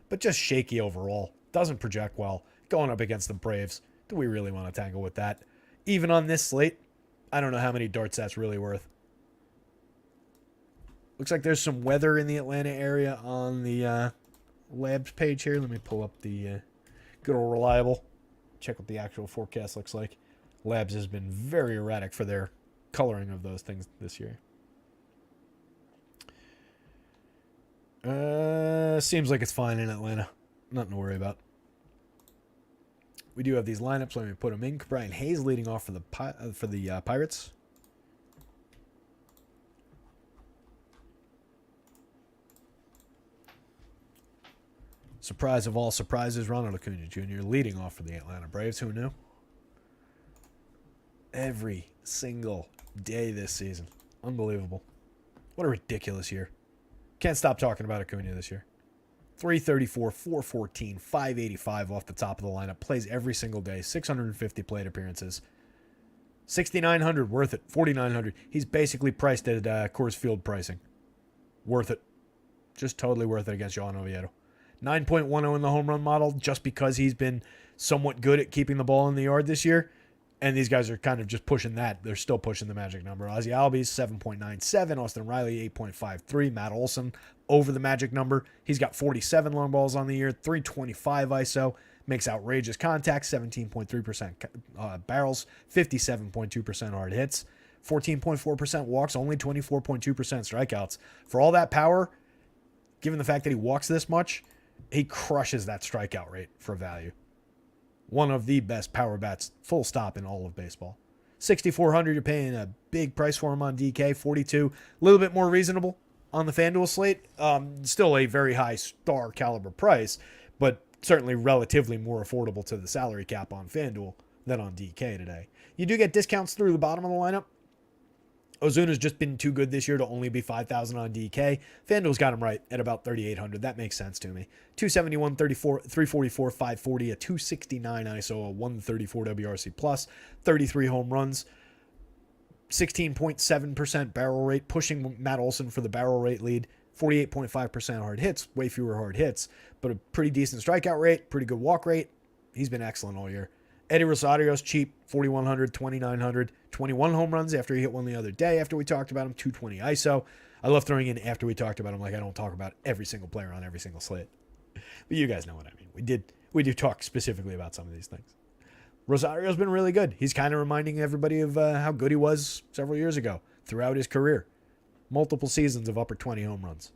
[SPEAKER 1] But just shaky overall. Doesn't project well. Going up against the Braves. Do we really want to tangle with that? Even on this slate, I don't know how many darts that's really worth. Looks like there's some weather in the Atlanta area on the Labs page here. Let me pull up the good old reliable. Check what the actual forecast looks like. Labs has been very erratic for their coloring of those things this year. Seems like it's fine in Atlanta. Nothing to worry about. We do have these lineups. Let me put them in. Brian Hayes leading off for the Pirates. Surprise of all surprises, Ronald Acuna Jr. leading off for the Atlanta Braves. Who knew? Every single day this season. Unbelievable. What a ridiculous year. Can't stop talking about Acuna this year. 334, 414, 585 off the top of the lineup. Plays every single day. 650 plate appearances. 6,900 worth it. 4,900. He's basically priced at Coors Field pricing. Worth it. Just totally worth it against Joan Oviedo. 9.10 in the home run model just because he's been somewhat good at keeping the ball in the yard this year. And these guys are kind of just pushing that. They're still pushing the magic number. Ozzie Albies, 7.97. Austin Riley, 8.53. Matt Olson, over the magic number. He's got 47 long balls on the year, 325 ISO. Makes outrageous contact, 17.3% barrels, 57.2% hard hits, 14.4% walks, only 24.2% strikeouts. For all that power, given the fact that he walks this much, he crushes that strikeout rate for value. One of the best power bats, full stop, in all of baseball. 6,400, you're paying a big price for him on DK. 42, a little bit more reasonable on the FanDuel slate. Still a very high star caliber price, but certainly relatively more affordable to the salary cap on FanDuel than on DK today. You do get discounts through the bottom of the lineup. Ozuna's just been too good this year to only be 5,000 on DK. FanDuel's got him right at about 3,800. That makes sense to me. 271, 34, 344, 540, a 269 ISO, a 134 WRC plus, 33 home runs, 16.7% barrel rate, pushing Matt Olson for the barrel rate lead. 48.5% hard hits, way fewer hard hits, but a pretty decent strikeout rate, pretty good walk rate. He's been excellent all year. Eddie Rosario's cheap, 4,100, 2,900, 21 home runs after he hit one the other day after we talked about him, 220 ISO. I love throwing in after we talked about him, like I don't talk about every single player on every single slate. But you guys know what I mean. We do talk specifically about some of these things. Rosario's been really good. He's kind of reminding everybody of how good he was several years ago throughout his career. Multiple seasons of upper 20 home runs.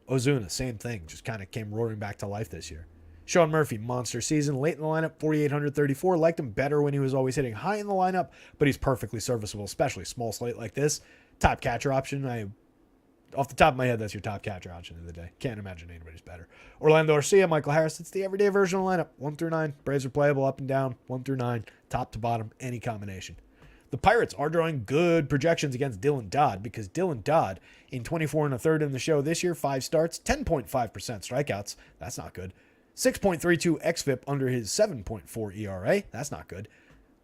[SPEAKER 1] Ozuna, same thing, just kind of came roaring back to life this year. Sean Murphy, monster season, late in the lineup, 4,834. Liked him better when he was always hitting high in the lineup, but he's perfectly serviceable, especially small slate like this. Top catcher option. Off the top of my head, that's your top catcher option of the day. Can't imagine anybody's better. Orlando Arcia, Michael Harris, it's the everyday version of the lineup. 1 through 9. Braves are playable up and down, 1 through 9, top to bottom, any combination. The Pirates are drawing good projections against Dylan Dodd because Dylan Dodd, in 24 1/3 in the show this year, 5 starts, 10.5% strikeouts. That's not good. 6.32 xFIP under his 7.4 ERA. That's not good.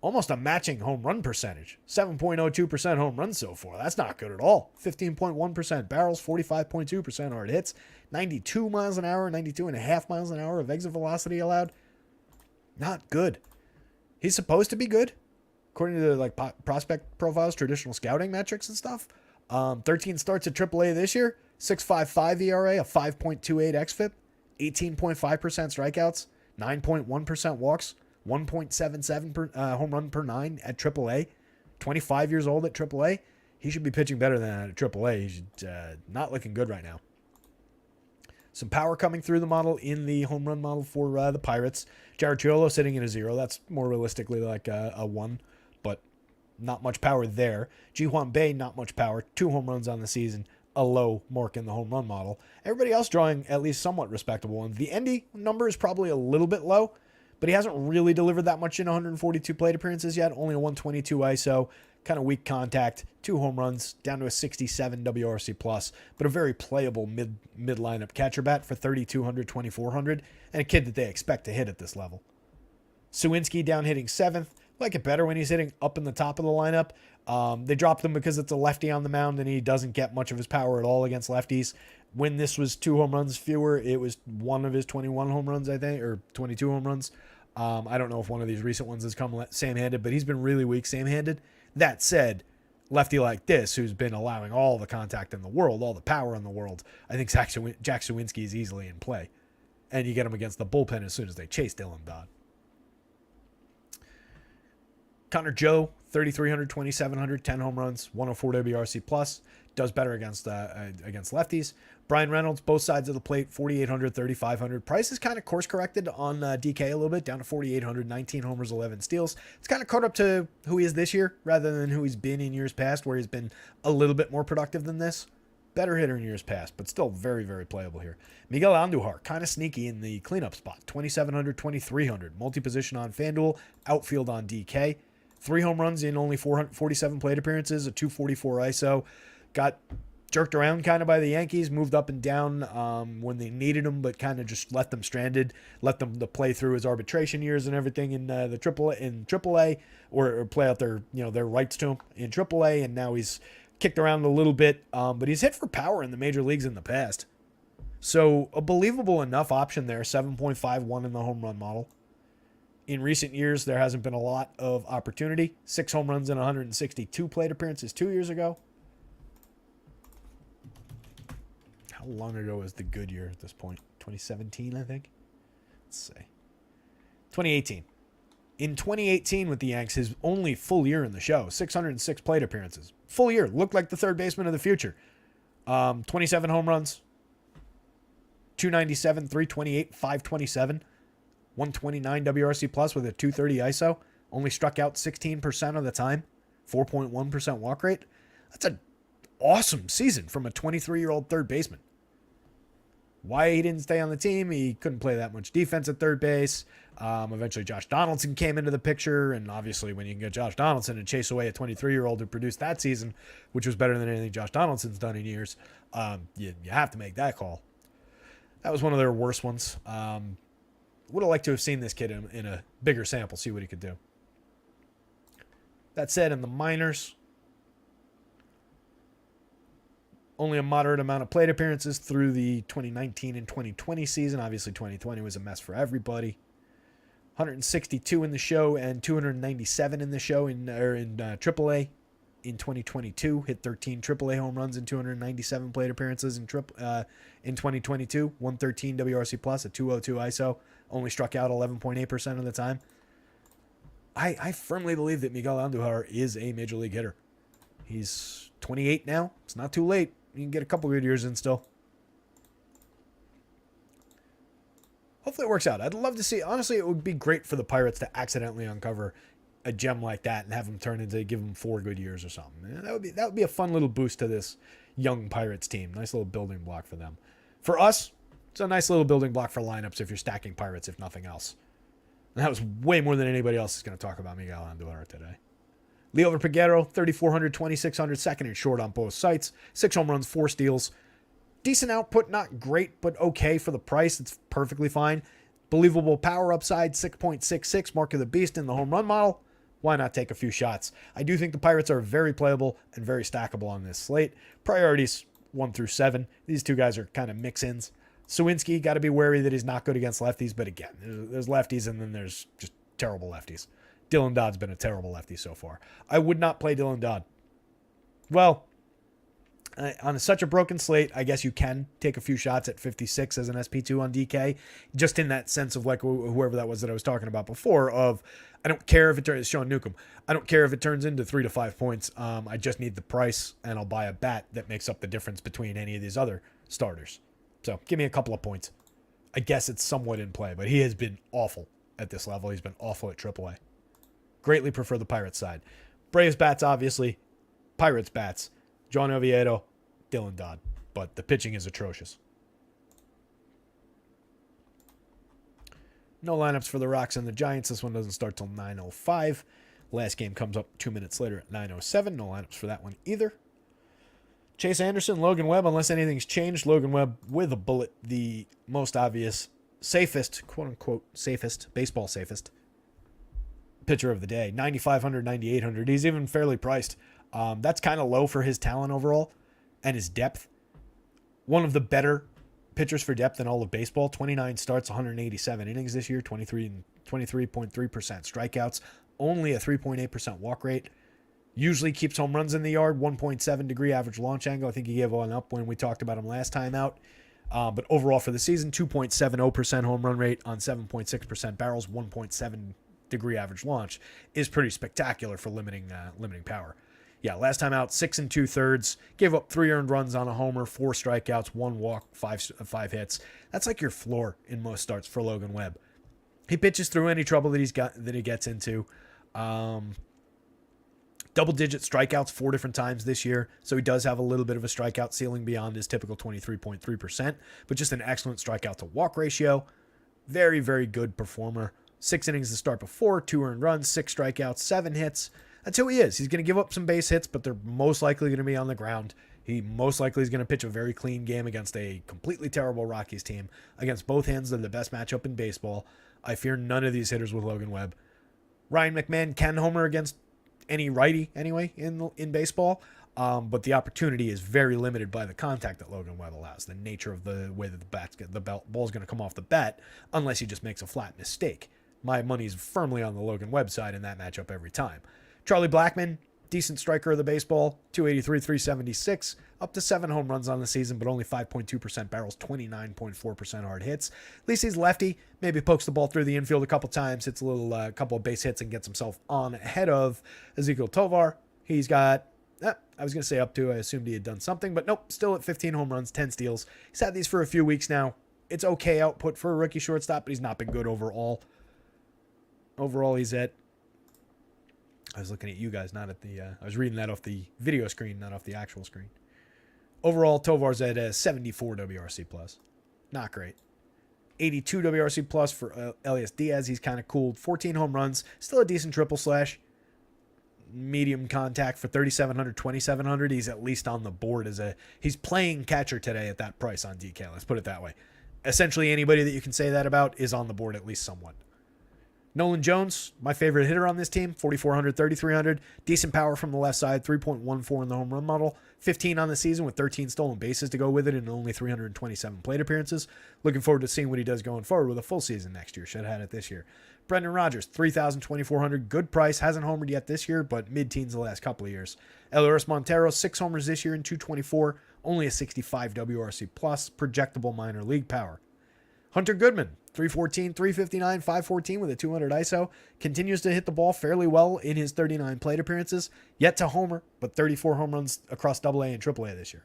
[SPEAKER 1] Almost a matching home run percentage. 7.02% home runs so far. That's not good at all. 15.1% barrels, 45.2% hard hits, 92 miles an hour, 92.5 miles an hour of exit velocity allowed. Not good. He's supposed to be good, according to like prospect profiles, traditional scouting metrics and stuff. 13 starts at AAA this year, 6.55 ERA, a 5.28 xFIP, 18.5% strikeouts, 9.1% walks, 1.77 home run per 9 at AAA. 25 years old at AAA. He should be pitching better than that at AAA. He's not looking good right now. Some power coming through the model in the home run model for the Pirates. Jared Chiolo sitting in a 0. That's more realistically like a 1, but not much power there. Ji-Hwan Bae, not much power. 2 home runs on the season. A low mark in the home run model. Everybody else drawing at least somewhat respectable ones. The Endy number is probably a little bit low, but he hasn't really delivered that much in 142 plate appearances yet. Only a 122 ISO, kind of weak contact, 2 home runs, down to a 67 WRC plus, but a very playable mid lineup catcher bat for 3,200, 2,400, and a kid that they expect to hit at this level. Sawinski down hitting 7th. Like it better when he's hitting up in the top of the lineup. They dropped him because it's a lefty on the mound and he doesn't get much of his power at all against lefties. When this was 2 home runs fewer, it was one of his 21 home runs, I think, or 22 home runs. I don't know if one of these recent ones has come same-handed, but he's been really weak same-handed. That said, lefty like this, who's been allowing all the contact in the world, all the power in the world, I think Jack Sawinski is easily in play. And you get him against the bullpen as soon as they chase Dylan Dodd. Connor Joe, 3,300, 2,700, 10 home runs, 104 WRC plus. Does better against lefties. Brian Reynolds, both sides of the plate, 4,800, 3,500. Price is kind of course corrected on DK a little bit, down to 4,800, 19 homers, 11 steals. It's kind of caught up to who he is this year rather than who he's been in years past, where he's been a little bit more productive than this. Better hitter in years past, but still very, very playable here. Miguel Andujar, kind of sneaky in the cleanup spot, 2,700, 2,300. Multi-position on FanDuel, outfield on DK. 3 home runs in only 447 plate appearances, a 244 ISO. Got jerked around kind of by the Yankees, moved up and down when they needed him, but kind of just let them stranded, let them to play through his arbitration years and everything in the AAA, or play out their rights to him in AAA, and now he's kicked around a little bit, but he's hit for power in the major leagues in the past. So a believable enough option there, 7.51 in the home run model. In recent years, there hasn't been a lot of opportunity. 6 home runs and 162 plate appearances 2 years ago. How long ago was the good year at this point? 2017, I think. Let's see. 2018. In 2018 with the Yanks, his only full year in the show, 606 plate appearances. Full year. Looked like the third baseman of the future. 27 home runs. 297, 328, 527. 129 WRC plus with a 230 ISO. Only struck out 16% of the time. 4.1% walk rate. That's an awesome season from a 23-year-old third baseman. Why he didn't stay on the team, he couldn't play that much defense at third base. Eventually Josh Donaldson came into the picture, and obviously when you can get Josh Donaldson and chase away a 23-year-old who produced that season, which was better than anything Josh Donaldson's done in years, you have to make that call. That was one of their worst ones. Would have liked to have seen this kid in a bigger sample, see what he could do. That said, in the minors, only a moderate amount of plate appearances through the 2019 and 2020 season. Obviously, 2020 was a mess for everybody. 162 in the show and 297 in the show in AAA in 2022. Hit 13 AAA home runs and 297 plate appearances in 2022. 113 WRC plus, a 202 ISO. Only struck out 11.8% of the time. I firmly believe that Miguel Andujar is a major league hitter. He's 28 now. It's not too late. You can get a couple good years in still. Hopefully it works out. I'd love to see. Honestly, it would be great for the Pirates to accidentally uncover a gem like that and have him turn into, give him 4 good years or something. That would be a fun little boost to this young Pirates team. Nice little building block for them. For us, it's a nice little building block for lineups if you're stacking Pirates, if nothing else. And that was way more than anybody else is going to talk about Miguel Andujar today. Leo Peguero, 3,400, 2,600, second and short on both sites. 6 home runs, 4 steals. Decent output, not great, but okay for the price. It's perfectly fine. Believable power upside, 6.66, mark of the beast in the home run model. Why not take a few shots? I do think the Pirates are very playable and very stackable on this slate. Priorities 1 through 7. These two guys are kind of mix-ins. Sawinski, got to be wary that he's not good against lefties, but again, there's lefties and then there's just terrible lefties. Dylan Dodd's been a terrible lefty so far. I would not play Dylan Dodd. Well, on such a broken slate, I guess you can take a few shots at 56 as an SP2 on DK, just in that sense of like whoever that was that I was talking about before of, I don't care if it turns, Sean Newcomb, I don't care if it turns into 3 to 5 points. I just need the price and I'll buy a bat that makes up the difference between any of these other starters. So give me a couple of points. I guess it's somewhat in play, but he has been awful at this level. He's been awful at AAA. Greatly prefer the Pirates side. Braves bats, obviously. Pirates bats. John Oviedo, Dylan Dodd. But the pitching is atrocious. No lineups for the Rocks and the Giants. This one doesn't start till 9:05. Last game comes up 2 minutes later at 9:07. No lineups for that one either. Chase Anderson, Logan Webb, unless anything's changed. Logan Webb with a bullet, the most obvious, safest, quote-unquote, safest, baseball safest pitcher of the day. 9,500, 9,800. He's even fairly priced. That's kind of low for his talent overall and his depth. One of the better pitchers for depth in all of baseball. 29 starts, 187 innings this year, 23.3% strikeouts, only a 3.8% walk rate. Usually keeps home runs in the yard, 1.7 degree average launch angle. I think he gave one up when we talked about him last time out. But overall for the season, 2.70% home run rate on 7.6% barrels, 1.7 degree average launch is pretty spectacular for limiting power. Yeah, last time out, 6 2/3, gave up 3 earned runs on a homer, 4 strikeouts, 1 walk, 5 hits. That's like your floor in most starts for Logan Webb. He pitches through any trouble that he gets into. Double-digit strikeouts 4 different times this year, so he does have a little bit of a strikeout ceiling beyond his typical 23.3%, but just an excellent strikeout-to-walk ratio. Very, very good performer. 6 innings to start before, 2 earned runs, 6 strikeouts, 7 hits. That's who he is. He's going to give up some base hits, but they're most likely going to be on the ground. He most likely is going to pitch a very clean game against a completely terrible Rockies team. Against both hands, they're the best matchup in baseball. I fear none of these hitters with Logan Webb. Ryan McMahon can homer against any righty anyway in baseball, but the opportunity is very limited by the contact that Logan Webb allows, the nature of the way that the ball's going to come off the bat, unless he just makes a flat mistake. My money's firmly on the Logan Webb side in that matchup every time. Charlie Blackmon, decent striker of the baseball, 283, 376, up to 7 home runs on the season, but only 5.2% barrels, 29.4% hard hits. At least he's lefty. Maybe pokes the ball through the infield a couple times, hits a couple of base hits, and gets himself on ahead of Ezequiel Tovar. He's got, I was going to say up to, I assumed he had done something, but nope, still at 15 home runs, 10 steals. He's had these for a few weeks now. It's okay output for a rookie shortstop, but he's not been good overall. Overall, he's at, I was looking at you guys, not at the, I was reading that off the video screen, not off the actual screen. Overall, Tovar's at a 74 WRC plus. Not great. 82 WRC plus for Elias Diaz. He's kind of cooled. 14 home runs. Still a decent triple slash. Medium contact for 3,700, 2,700. He's at least on the board he's playing catcher today at that price on DK. Let's put it that way. Essentially anybody that you can say that about is on the board at least somewhat. Nolan Jones, my favorite hitter on this team, 4,400, 3,300. Decent power from the left side, 3.14 in the home run model. 15 on the season with 13 stolen bases to go with it and only 327 plate appearances. Looking forward to seeing what he does going forward with a full season next year. Should have had it this year. Brendan Rodgers, 3,000, 2,400. Good price. Hasn't homered yet this year, but mid-teens the last couple of years. Elehuris Montero, 6 homers this year in 224. Only a 65 WRC plus. Projectable minor league power. Hunter Goodman, 314, 359, 514 with a 200 ISO. Continues to hit the ball fairly well in his 39 plate appearances. Yet to homer, but 34 home runs across AA and AAA this year.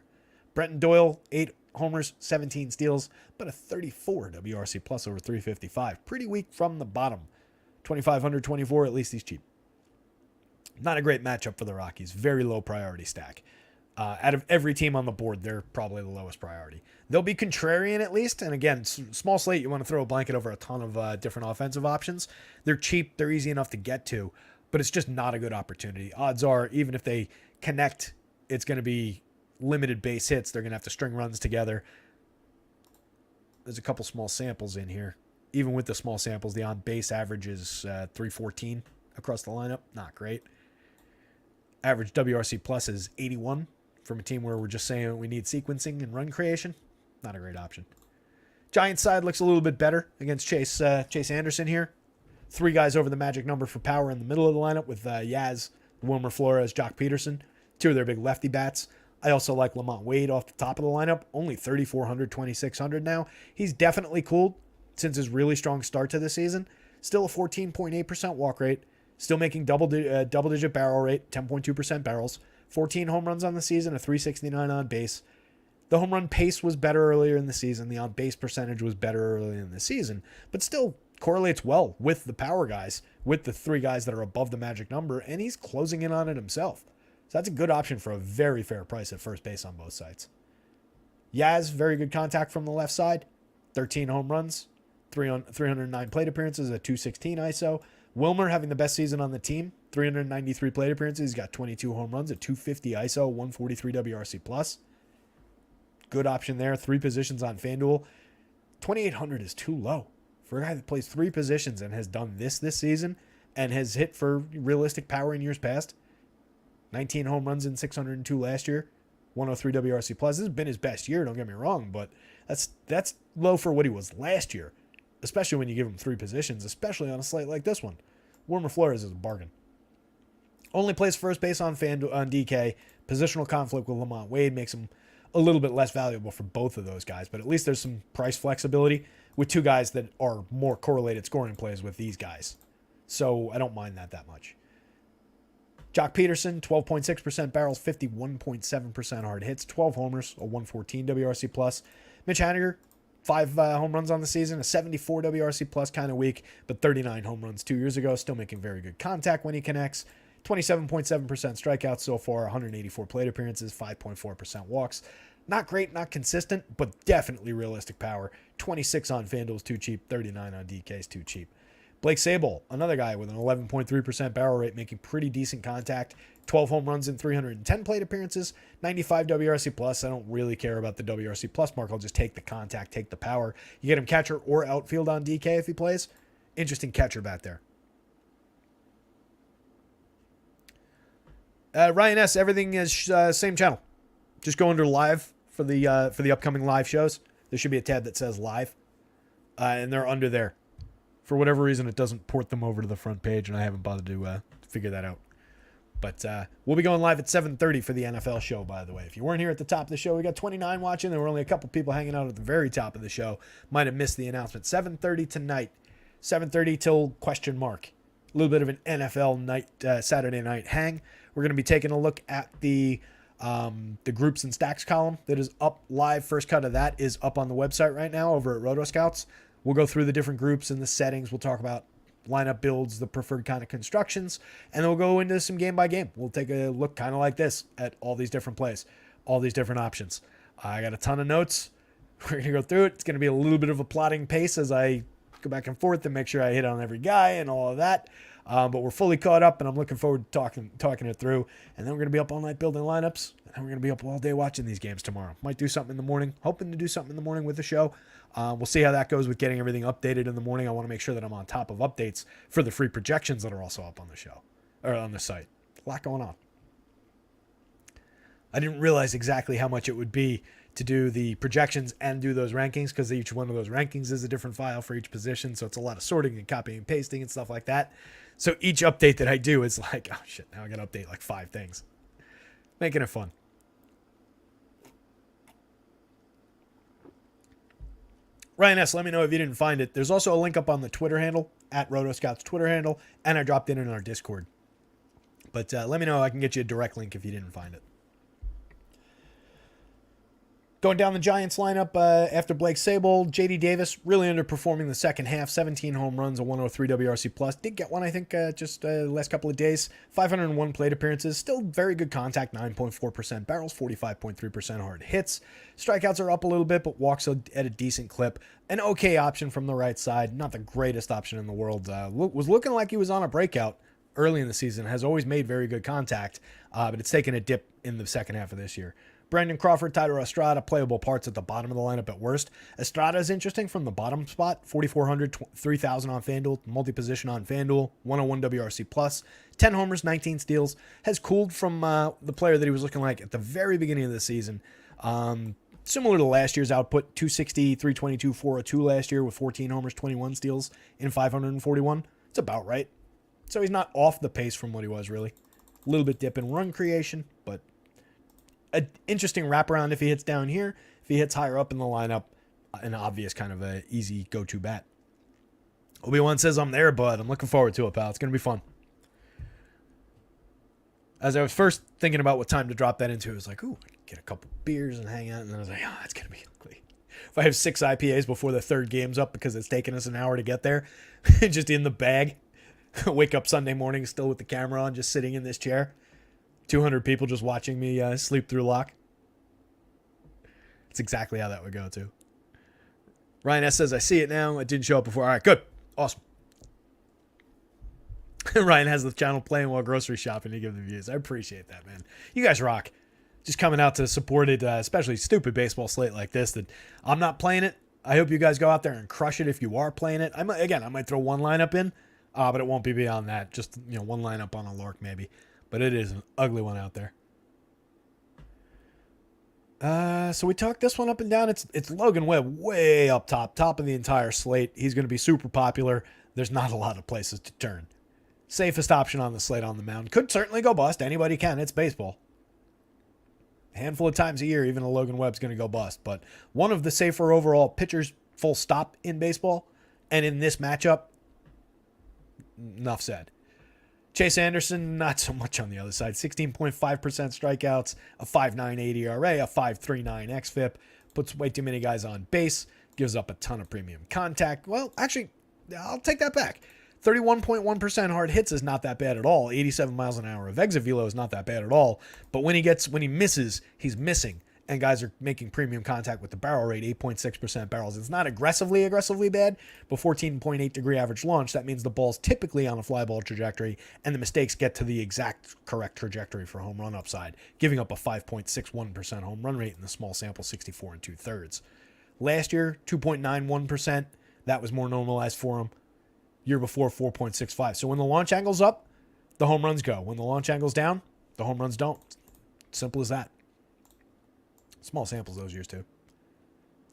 [SPEAKER 1] Brenton Doyle, 8 homers, 17 steals, but a 34 WRC plus over 355. Pretty weak from the bottom. 2,500, 24, at least he's cheap. Not a great matchup for the Rockies. Very low priority stack. Out of every team on the board, they're probably the lowest priority. They'll be contrarian at least. And again, small slate, you want to throw a blanket over a ton of different offensive options. They're cheap. They're easy enough to get to, but it's just not a good opportunity. Odds are, even if they connect, it's going to be limited base hits. They're going to have to string runs together. There's a couple small samples in here. Even with the small samples, the on-base average is 314 across the lineup. Not great. Average WRC plus is 81 from a team where we're just saying we need sequencing and run creation. Not a great option. Giants side looks a little bit better against Chase Anderson here. 3 guys over the magic number for power in the middle of the lineup with Yaz, Wilmer Flores, Jock Peterson. 2 of their big lefty bats. I also like Lamont Wade off the top of the lineup. Only 3,400, 2,600 now. He's definitely cooled since his really strong start to the season. Still a 14.8% walk rate. Still making double-digit barrel rate, 10.2% barrels. 14 home runs on the season, a 369 on base. The home run pace was better earlier in the season. The on-base percentage was better earlier in the season. But still correlates well with the power guys, with the 3 guys that are above the magic number, and he's closing in on it himself. So that's a good option for a very fair price at first base on both sides. Yaz, very good contact from the left side. 13 home runs, 309 plate appearances, a 216 ISO. Wilmer having the best season on the team, 393 plate appearances. He's got 22 home runs, a 250 ISO, 143 WRC plus. Good option there. 3 positions on FanDuel. 2,800 is too low for a guy that plays 3 positions and has done this season and has hit for realistic power in years past. 19 home runs in 602 last year, 103 WRC plus. This has been his best year, don't get me wrong, but that's low for what he was last year, especially when you give him 3 positions, especially on a slate like this one. Wilmer Flores is a bargain. Only plays first base on FanDuel on DK. Positional conflict with Lamont Wade makes him a little bit less valuable for both of those guys, but at least there's some price flexibility with 2 guys that are more correlated scoring plays with these guys. So I don't mind that much. Jock Peterson, 12.6% barrels, 51.7% hard hits, 12 homers, a 114 WRC plus. Mitch Haniger, 5 home runs on the season, a 74 WRC plus, kind of weak, but 39 home runs 2 years ago, still making very good contact when he connects. 27.7% strikeouts so far, 184 plate appearances, 5.4% walks. Not great, not consistent, but definitely realistic power. 26 on FanDuel is too cheap, 39 on DK is too cheap. Blake Sable, another guy with an 11.3% barrel rate, making pretty decent contact. 12 home runs in 310 plate appearances, 95 WRC plus. I don't really care about the WRC plus mark. I'll just take the contact, take the power. You get him catcher or outfield on DK if he plays. Interesting catcher bat there. Ryan S., everything is same channel. Just go under live for the upcoming live shows. There should be a tab that says live, and they're under there. For whatever reason, it doesn't port them over to the front page, and I haven't bothered to figure that out. But we'll be going live at 7:30 for the NFL show, by the way. If you weren't here at the top of the show, we got 29 watching. There were only a couple people hanging out at the very top of the show. Might have missed the announcement. 7:30 tonight. 7:30 till question mark. A little bit of an NFL night, Saturday night hang. We're going to be taking a look at the groups and stacks column that is up live. First cut of that is up on the website right now over at rotoscouts. We'll go through the different groups and the settings. We'll talk about lineup builds, the preferred kind of constructions, and then we'll go into some game by game. We'll take a look kind of like this at all these different plays, all these different options. I got a ton of notes. We're going to go through it. It's going to be a little bit of a plotting pace as I go back and forth and make sure I hit on every guy and all of that. But we're fully caught up, and I'm looking forward to talking it through. And then we're going to be up all night building lineups, and then we're going to be up all day watching these games tomorrow. Might do something in the morning. Hoping to do something in the morning with the show. We'll see how that goes with getting everything updated in the morning. I want to make sure that I'm on top of updates for the free projections that are also up on the show or on the site. A lot going on. I didn't realize exactly how much it would be to do the projections and do those rankings, because each one of those rankings is a different file for each position. So it's a lot of sorting and copying and pasting and stuff like that. So each update that I do is like, oh shit, now I got to update like 5 things. Making it fun. Ryan S., let me know if you didn't find it. There's also a link up on the Twitter handle, at rotoscouts Twitter handle, and I dropped it in our Discord. But let me know. I can get you a direct link if you didn't find it. Going down the Giants lineup after Blake Sable, J.D. Davis really underperforming the second half. 17 home runs, a 103 WRC plus. Did get one, I think, just the last couple of days. 501 plate appearances. Still very good contact, 9.4% barrels, 45.3% hard hits. Strikeouts are up a little bit, but walks at a decent clip. An okay option from the right side. Not the greatest option in the world. Was looking like he was on a breakout early in the season. Has always made very good contact, but it's taken a dip in the second half of this year. Brandon Crawford, Tyler Estrada, playable parts at the bottom of the lineup at worst. Estrada is interesting from the bottom spot, 4,400, 3,000 on FanDuel, multi-position on FanDuel, 101 WRC+, plus, 10 homers, 19 steals. Has cooled from the player that he was looking like at the very beginning of the season. Similar to last year's output, 260, 322, 402 last year with 14 homers, 21 steals in 541. It's about right. So he's not off the pace from what he was, really. A little bit dip in run creation, but an interesting wraparound if he hits down here. If he hits higher up in the lineup, an obvious kind of a easy go-to bat. Obi-Wan says, I'm there, bud. I'm looking forward to it, pal. It's going to be fun. As I was first thinking about what time to drop that into, I was like, ooh, I can get a couple beers and hang out. And then I was like, oh, that's going to be ugly. If I have 6 IPAs before the third game's up because it's taken us an hour to get there, just in the bag, wake up Sunday morning still with the camera on, just sitting in this chair. 200 people just watching me sleep through lock. It's exactly how that would go, too. Ryan S. says, I see it now. It didn't show up before. All right, good. Awesome. Ryan has the channel playing while grocery shopping to give the views. I appreciate that, man. You guys rock. Just coming out to support it, especially stupid baseball slate like this that I'm not playing it. I hope you guys go out there and crush it if you are playing it. I might throw one lineup in, but it won't be beyond that. Just, one lineup on a lark maybe. But it is an ugly one out there. So we talked this one up and down. It's Logan Webb way up top of the entire slate. He's going to be super popular. There's not a lot of places to turn. Safest option on the slate on the mound. Could certainly go bust. Anybody can. It's baseball. A handful of times a year, even a Logan Webb's going to go bust. But one of the safer overall pitchers, full stop, in baseball. And in this matchup, enough said. Chase Anderson, not so much on the other side. 16.5% strikeouts, a 5.98 ERA, a 5.39 xFIP. Puts way too many guys on base. Gives up a ton of premium contact. Well, actually, I'll take that back. 31.1% hard hits is not that bad at all. 87 miles an hour of exit velo is not that bad at all. But when he misses, he's missing. And guys are making premium contact with the barrel rate, 8.6% barrels. It's not aggressively bad, but 14.8 degree average launch. That means the ball's typically on a fly ball trajectory, and the mistakes get to the exact correct trajectory for home run upside, giving up a 5.61% home run rate in the small sample, 64 2/3. Last year, 2.91%. That was more normalized for him. Year before, 4.65. So when the launch angle's up, the home runs go. When the launch angle's down, the home runs don't. Simple as that. Small samples those years, too.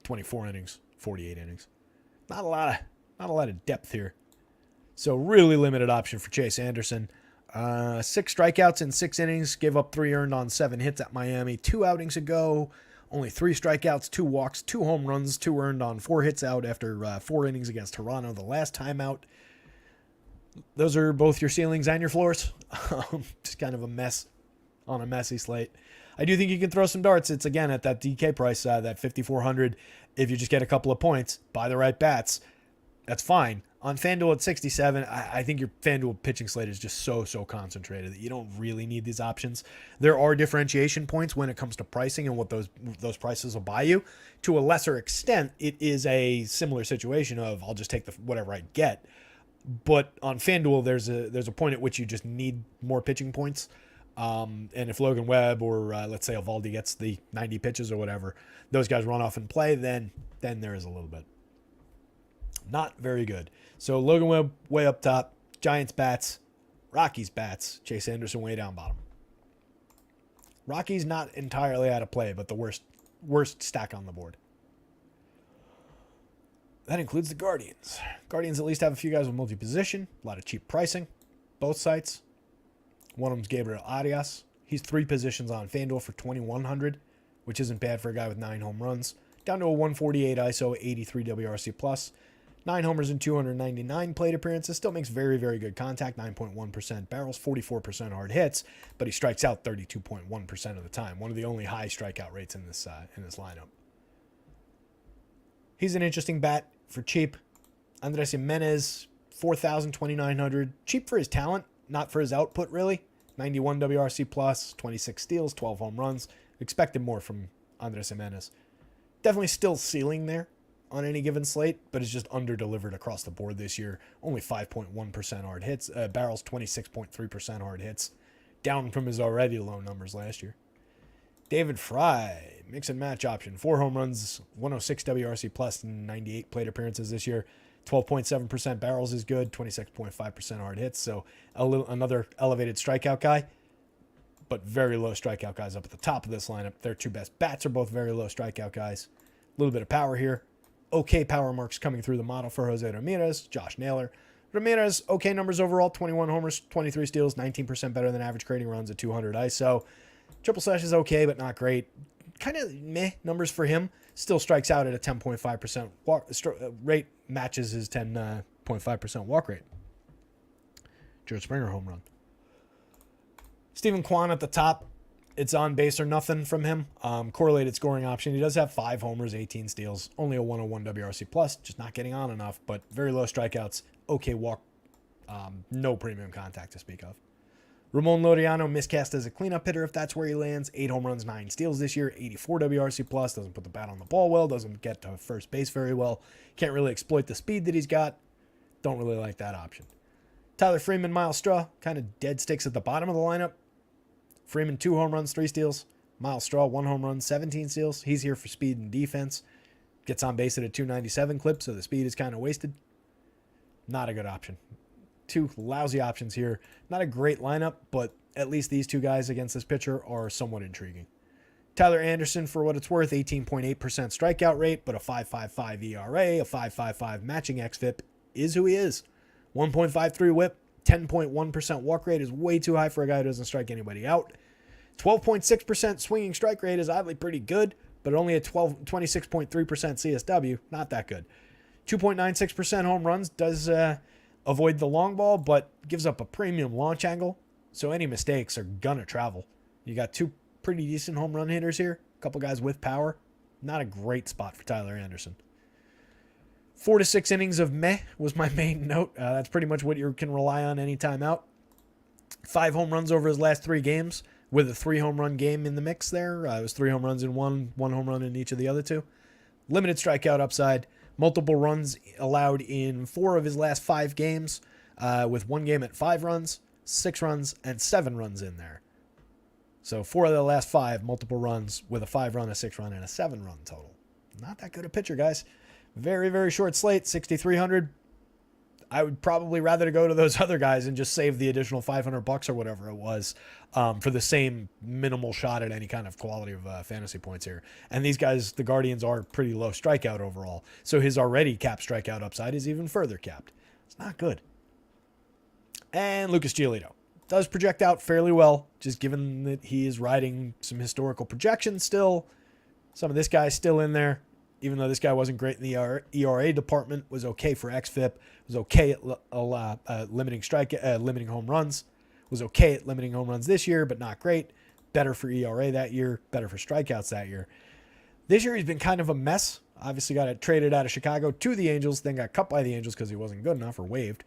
[SPEAKER 1] 24 innings, 48 innings. Not a lot Not a lot of depth here. So really limited option for Chase Anderson. 6 strikeouts in 6 innings, gave up 3 earned on 7 hits at Miami. 2 outings ago, only 3 strikeouts, 2 walks, 2 home runs, 2 earned on 4 hits out after 4 innings against Toronto the last time out. Those are both your ceilings and your floors. Just kind of a mess on a messy slate. I do think you can throw some darts. It's, again, at that DK price, that 5,400. If you just get a couple of points, buy the right bats, that's fine. On FanDuel at 67, I think your FanDuel pitching slate is just so concentrated that you don't really need these options. There are differentiation points when it comes to pricing and what those prices will buy you. To a lesser extent, it is a similar situation of I'll just take whatever I get. But on FanDuel, there's a point at which you just need more pitching points. And if Logan Webb or let's say Evaldi gets the 90 pitches or whatever, those guys run off and play, then there is a little bit. Not very good. So Logan Webb way up top, Giants bats, Rockies bats, Chase Anderson way down bottom. Rockies not entirely out of play, but the worst stack on the board. That includes the Guardians. Guardians at least have a few guys with multi-position, a lot of cheap pricing, both sites. One of them's Gabriel Arias. He's 3 positions on FanDuel for $2,100, which isn't bad for a guy with 9 home runs. Down to a 148 ISO, 83 WRC plus. 9 homers and 299 plate appearances. Still makes very, very good contact. 9.1% barrels, 44% hard hits, but he strikes out 32.1% of the time. One of the only high strikeout rates in this lineup. He's an interesting bat for cheap. Andres Jimenez, 4,000, 2,900. Cheap for his talent, not for his output, really. 91 WRC plus, 26 steals, 12 home runs. Expected more from Andres Jimenez. Definitely still ceiling there on any given slate, but it's just under-delivered across the board this year. Only 5.1% hard hits. Barrels, 26.3% hard hits. Down from his already low numbers last year. David Fry, mix and match option. 4 home runs, 106 WRC plus, and 98 plate appearances this year. 12.7% barrels is good. 26.5% hard hits. So another elevated strikeout guy, but very low strikeout guys up at the top of this lineup. Their 2 best bats are both very low strikeout guys. A little bit of power here. Okay power marks coming through the model for Jose Ramirez, Josh Naylor. Ramirez, okay numbers overall, 21 homers, 23 steals, 19% better than average creating runs at 200 ISO. Triple slash is okay, but not great. Kind of meh numbers for him. Still strikes out at a 10.5% walk rate, matches his 10.5% walk rate. George Springer home run. Stephen Kwan at the top. It's on base or nothing from him. Correlated scoring option. He does have 5 homers, 18 steals, only a 101 WRC plus, just not getting on enough, but very low strikeouts, okay walk, no premium contact to speak of. Ramon Laureano miscast as a cleanup hitter if that's where he lands. 8 home runs, 9 steals this year, 84 WRC plus, doesn't put the bat on the ball well, doesn't get to first base very well, can't really exploit the speed that he's got. Don't really like that option. Tyler Freeman, Miles Straw, kind of dead sticks at the bottom of the lineup. Freeman, 2 home runs, 3 steals. Miles Straw, 1 home run, 17 steals. He's here for speed and defense. Gets on base at a 297 clip, so the speed is kind of wasted. Not a good option. 2 lousy options here. Not a great lineup, but at least these 2 guys against this pitcher are somewhat intriguing. Tyler Anderson, for what it's worth, 18.8% strikeout rate, but a 5.55 ERA, a 5.55 matching xFIP is who he is. 1.53 whip. 10.1% walk rate is way too high for a guy who doesn't strike anybody out. 12.6% swinging strike rate is oddly pretty good, but only a 26.3% CSW, not that good. 2.96% home runs does avoid the long ball, but gives up a premium launch angle, so any mistakes are gonna travel. You got 2 pretty decent home run hitters here, a couple guys with power. Not a great spot for Tyler Anderson. 4 to 6 innings of meh was my main note. That's pretty much what you can rely on any time out. 5 home runs over his last 3 games with a 3 home run game in the mix there. It was 3 home runs in one home run in each of the other 2. Limited strikeout upside. Multiple runs allowed in 4 of his last 5 games with 1 game at 5 runs, 6 runs, and 7 runs in there. So 4 of the last 5, multiple runs with a 5-run, a 6-run, and a 7-run total. Not that good a pitcher, guys. Very, very short slate, 6,300. I would probably rather go to those other guys and just save the additional $500 or whatever it was for the same minimal shot at any kind of quality of fantasy points here. And these guys, the Guardians, are pretty low strikeout overall. So his already capped strikeout upside is even further capped. It's not good. And Lucas Giolito does project out fairly well, just given that he is riding some historical projections still. Some of this guy's still in there, even though this guy wasn't great in the ERA department, was okay for xFIP, was okay at limiting home runs, was okay at limiting home runs this year, but not great. Better for ERA that year, better for strikeouts that year. This year he's been kind of a mess. Obviously got it traded out of Chicago to the Angels, then got cut by the Angels because he wasn't good enough or waived.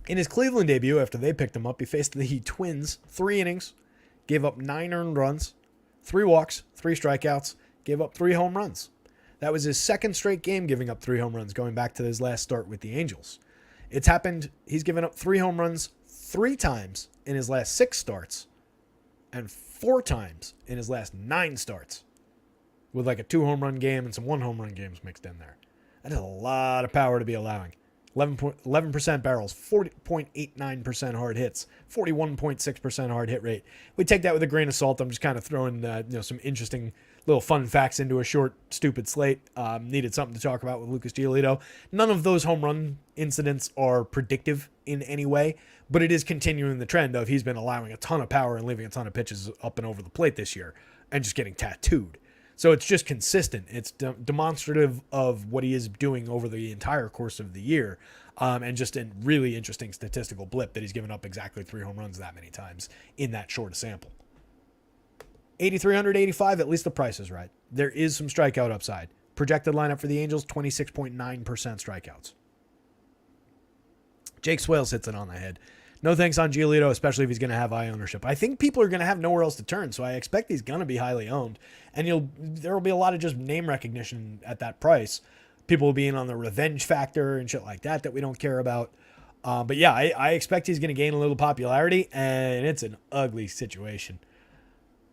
[SPEAKER 1] In his Cleveland debut, after they picked him up, he faced the Twins, 3 innings, gave up 9 earned runs, 3 walks, 3 strikeouts, gave up 3 home runs. That was his second straight game giving up 3 home runs, going back to his last start with the Angels. It's happened, he's given up 3 home runs 3 times in his last 6 starts, and 4 times in his last 9 starts, with like a 2 home run game and some 1 home run games mixed in there. That is a lot of power to be allowing. 11% barrels, 40.89% hard hits, 41.6% hard hit rate. We take that with a grain of salt. I'm just kind of throwing some interesting little fun facts into a short, stupid slate. Needed something to talk about with Lucas Giolito. None of those home run incidents are predictive in any way, but it is continuing the trend of he's been allowing a ton of power and leaving a ton of pitches up and over the plate this year and just getting tattooed. So it's just consistent. It's demonstrative of what he is doing over the entire course of the year, and just a really interesting statistical blip that he's given up exactly 3 home runs that many times in that short a sample. 8,385, at least the price is right. There is some strikeout upside. Projected lineup for the Angels, 26.9% strikeouts. Jake Swales hits it on the head. No thanks on Giolito, especially if he's going to have high ownership. I think people are going to have nowhere else to turn, so I expect he's going to be highly owned. And there will be a lot of just name recognition at that price. People will be in on the revenge factor and shit like that we don't care about. But yeah, I expect he's going to gain a little popularity, and it's an ugly situation.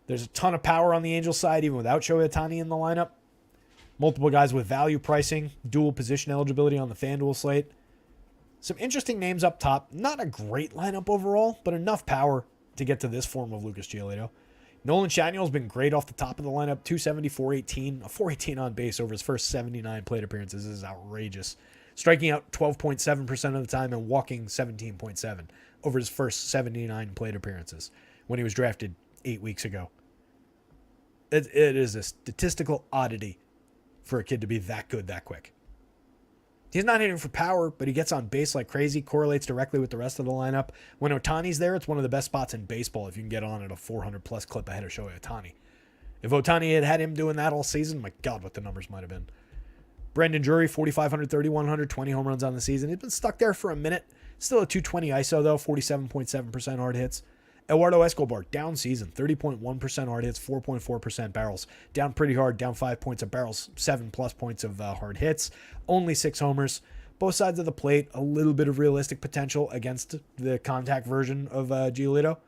[SPEAKER 1] There's a ton of power on the Angels side, even without Shohei Ohtani in the lineup. Multiple guys with value pricing, dual position eligibility on the FanDuel slate. Some interesting names up top. Not a great lineup overall, but enough power to get to this form of Lucas Giolito. Nolan Schanuel has been great off the top of the lineup. 270, 418. A 418 on base over his first 79 plate appearances is outrageous. Striking out 12.7% of the time and walking 17.7% over his first 79 plate appearances when he was drafted 8 weeks ago. It is a statistical oddity for a kid to be that good that quick. He's not hitting for power, but he gets on base like crazy, correlates directly with the rest of the lineup. When Ohtani's there, it's one of the best spots in baseball if you can get on at a 400-plus clip ahead of Shohei Ohtani. If Ohtani had him doing that all season, my God, what the numbers might have been. Brendan Drury, 4,500, 3,100, 20 home runs on the season. He's been stuck there for a minute. Still a 220 ISO, though, 47.7% hard hits. Eduardo Escobar, down season, 30.1% hard hits, 4.4% barrels. Down pretty hard, down 5 points of barrels, 7+ points of hard hits. Only 6 homers. Both sides of the plate, a little bit of realistic potential against the contact version of Giolito.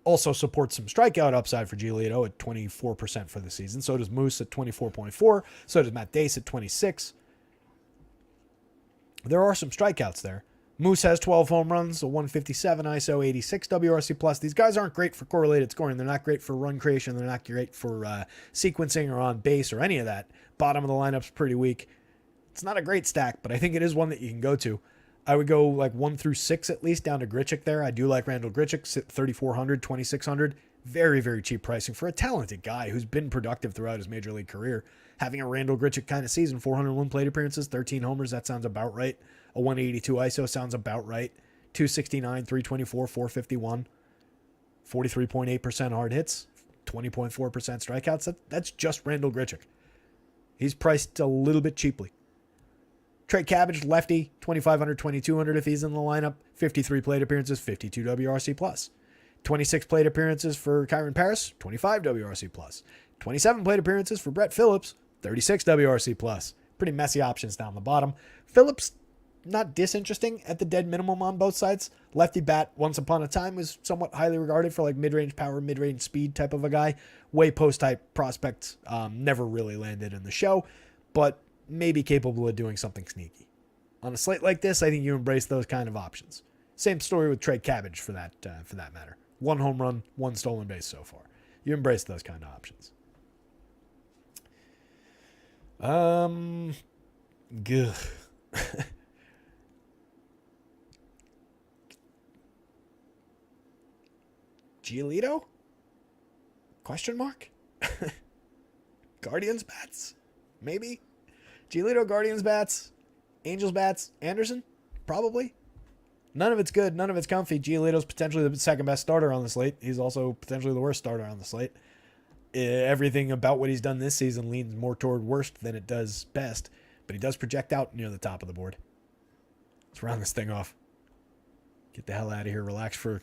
[SPEAKER 1] Also supports some strikeout upside for Giolito at 24% for the season. So does Moose at 24.4. So does Matt Dace at 26. There are some strikeouts there. Moose has 12 home runs, a 157 ISO, 86 WRC+. These guys aren't great for correlated scoring. They're not great for run creation. They're not great for sequencing or on base or any of that. Bottom of the lineup's pretty weak. It's not a great stack, but I think it is one that you can go to. I would go like 1 through 6 at least down to Grichuk there. I do like Randall Grichuk, 3,400, 2,600. Very, very cheap pricing for a talented guy who's been productive throughout his major league career. Having a Randall Grichuk kind of season, 401 plate appearances, 13 homers, that sounds about right. A 182 ISO sounds about right. 269, 324, 451. 43.8% hard hits, 20.4% strikeouts. That's just Randall Grichuk. He's priced a little bit cheaply. Trey Cabbage, lefty, 2,500, 2,200 if he's in the lineup. 53 plate appearances, 52 WRC+. 26 plate appearances for Kyron Paris, 25 WRC+. 27 plate appearances for Brett Phillips, 36 WRC+. Pretty messy options down the bottom. Phillips, not disinteresting at the dead minimum on both sides. Lefty bat, once upon a time, was somewhat highly regarded for like mid-range power, mid-range speed type of a guy. Way post-type prospect, never really landed in the show, but maybe capable of doing something sneaky. On a slate like this, I think you embrace those kind of options. Same story with Trey Cabbage for that matter. 1 home run, 1 stolen base so far. You embrace those kind of options. Good. Giolito? Question mark? Guardians bats? Maybe? Giolito, Guardians bats? Angels bats? Anderson? Probably. None of it's good. None of it's comfy. Giolito's potentially the second best starter on the slate. He's also potentially the worst starter on the slate. Everything about what he's done this season leans more toward worst than it does best, but he does project out near the top of the board. Let's round this thing off. Get the hell out of here. Relax for...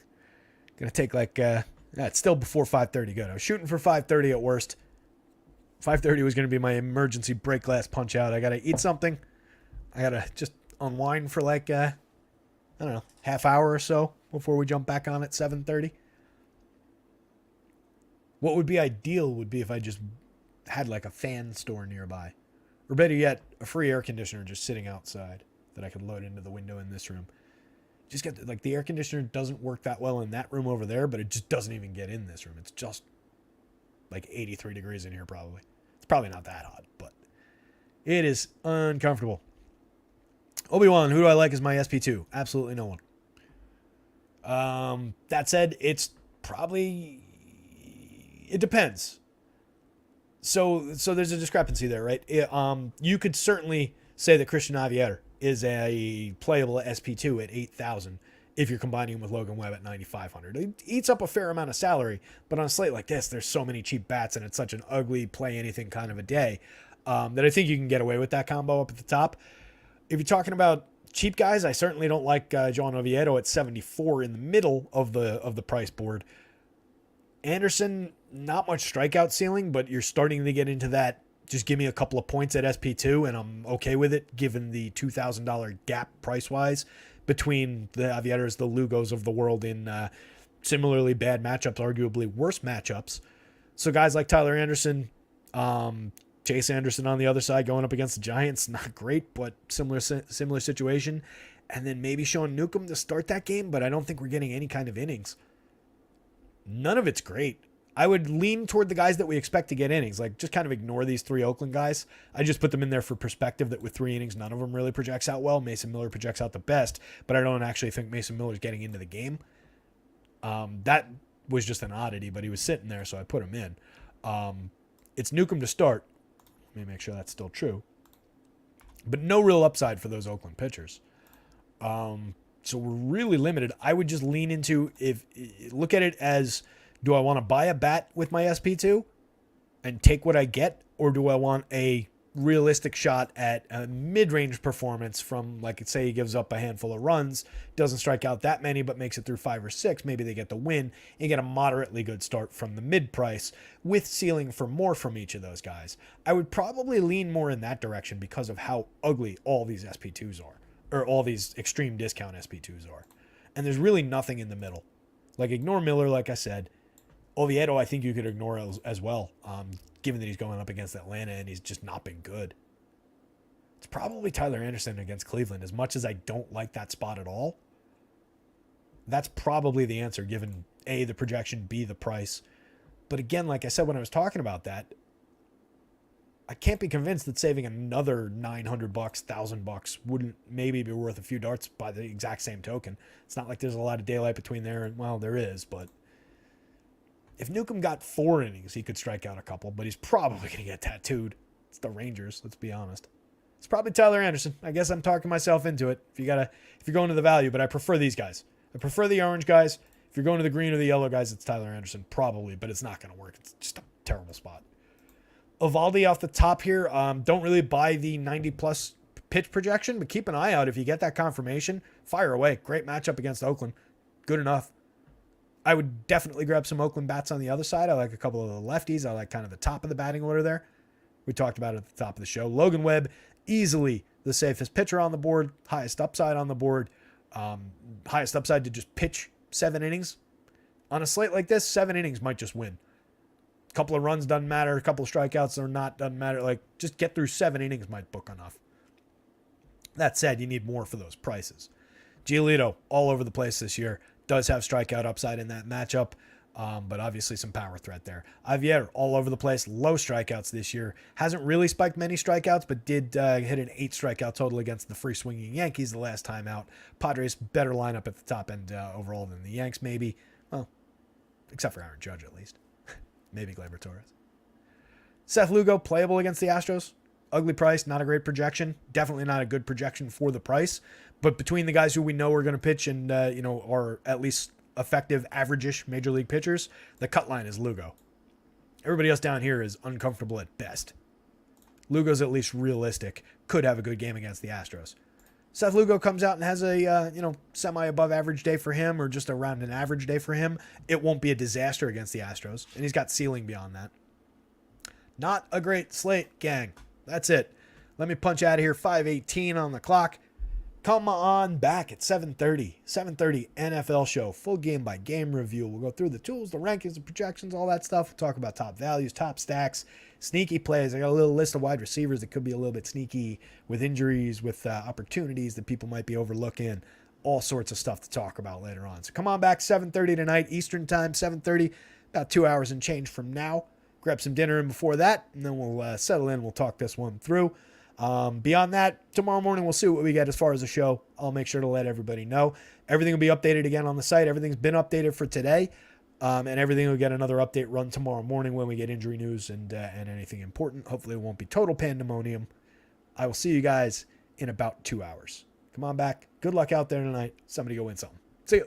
[SPEAKER 1] Gonna take like... it's still before 5:30. Good. I was shooting for 5:30 at worst. 5:30 was going to be my emergency break glass punch out. I got to eat something. I got to just unwind for like, I don't know, half hour or so before we jump back on at 7:30. What would be ideal would be if I just had like a fan store nearby. Or better yet, a free air conditioner just sitting outside that I could load into the window in this room. Just get, like, the air conditioner doesn't work that well in that room over there, but it just doesn't even get in this room. It's just like 83 degrees in here probably. It's probably not that hot, but it is uncomfortable. Obi-Wan, who do I like as my SP2? Absolutely no one. That said, it's probably... It depends. So there's a discrepancy there, right? You could certainly say that Christian Javier is a playable SP2 at 8,000 if you're combining him with Logan Webb at 9,500. It eats up a fair amount of salary, but on a slate like this, there's so many cheap bats and it's such an ugly play anything kind of a day that I think you can get away with that combo up at the top. If you're talking about cheap guys, I certainly don't like Joan Oviedo at 74 in the middle of the price board. Anderson, not much strikeout ceiling, but you're starting to get into that. Just give me a couple of points at SP2 and I'm okay with it, given the $2,000 gap price-wise between the Javieres, the Lugos of the world in similarly bad matchups, arguably worse matchups. So guys like Tyler Anderson, Chase Anderson on the other side going up against the Giants, not great, but similar situation. And then maybe Sean Newcomb to start that game, but I don't think we're getting any kind of innings. None of it's great. I would lean toward the guys that we expect to get innings. Like, just kind of ignore these 3 Oakland guys. I just put them in there for perspective that with 3 innings, none of them really projects out well. Mason Miller projects out the best, but I don't actually think Mason Miller's getting into the game. That was just an oddity, but he was sitting there, so I put him in. It's Newcomb to start. Let me make sure that's still true. But no real upside for those Oakland pitchers. So we're really limited. I would just lean into, look at it as... Do I want to buy a bat with my SP2 and take what I get? Or do I want a realistic shot at a mid-range performance from, like, say he gives up a handful of runs, doesn't strike out that many, but makes it through 5 or 6. Maybe they get the win and get a moderately good start from the mid-price with ceiling for more from each of those guys. I would probably lean more in that direction because of how ugly all these SP2s are, or all these extreme discount SP2s are. And there's really nothing in the middle. Like, ignore Miller, like I said. Oviedo, I think you could ignore as well, given that he's going up against Atlanta and he's just not been good. It's probably Tyler Anderson against Cleveland. As much as I don't like that spot at all, that's probably the answer, given A, the projection, B, the price. But again, like I said when I was talking about that, I can't be convinced that saving another $900, $1,000 wouldn't maybe be worth a few darts by the exact same token. It's not like there's a lot of daylight between there and, well, there is, but... If Newcomb got 4 innings, he could strike out a couple, but he's probably going to get tattooed. It's the Rangers, let's be honest. It's probably Tyler Anderson. I guess I'm talking myself into it. If you're going to the value, but I prefer these guys. I prefer the orange guys. If you're going to the green or the yellow guys, it's Tyler Anderson, probably, but it's not going to work. It's just a terrible spot. Evaldi off the top here. Don't really buy the 90-plus pitch projection, but keep an eye out. If you get that confirmation, fire away. Great matchup against Oakland. Good enough. I would definitely grab some Oakland bats on the other side. I like a couple of the lefties. I like kind of the top of the batting order there. We talked about it at the top of the show. Logan Webb, easily the safest pitcher on the board, highest upside on the board, highest upside to just pitch 7 innings. On a slate like this, 7 innings might just win. A couple of runs doesn't matter. A couple of strikeouts or not doesn't matter. Like, just get through 7 innings might book enough. That said, you need more for those prices. Giolito, all over the place this year, does have strikeout upside in that matchup, but obviously some power threat there. Javier, all over the place, low strikeouts this year. Hasn't really spiked many strikeouts, but did hit an 8 strikeout total against the free-swinging Yankees the last time out. Padres, better lineup at the top end overall than the Yanks, maybe. Well, except for Aaron Judge, at least. Maybe Gleyber Torres. Seth Lugo, playable against the Astros. Ugly price, not a great projection. Definitely not a good projection for the price. But between the guys who we know are going to pitch and, are at least effective, average-ish major league pitchers, the cut line is Lugo. Everybody else down here is uncomfortable at best. Lugo's at least realistic. Could have a good game against the Astros. Seth Lugo comes out and has a, semi-above average day for him or just around an average day for him. It won't be a disaster against the Astros. And he's got ceiling beyond that. Not a great slate, gang. That's it. Let me punch out of here. 5:18 on the clock. Come on back at 7:30. 7:30 NFL show. Full game by game review. We'll go through the tools, the rankings, the projections, all that stuff. We'll talk about top values, top stacks, sneaky plays. I got a little list of wide receivers that could be a little bit sneaky with injuries, with opportunities that people might be overlooking. All sorts of stuff to talk about later on. So come on back 7:30 tonight, Eastern time, 7:30. About 2 hours and change from now. Grab some dinner in before that, and then we'll settle in. We'll talk this one through. Beyond that, tomorrow morning we'll see what we get as far as the show. I'll make sure to let everybody know. Everything will be updated again on the site. Everything's been updated for today, and everything will get another update run tomorrow morning when we get injury news and anything important. Hopefully it won't be total pandemonium. I will see you guys in about 2 hours. Come on back. Good luck out there tonight. Somebody go win something. See you.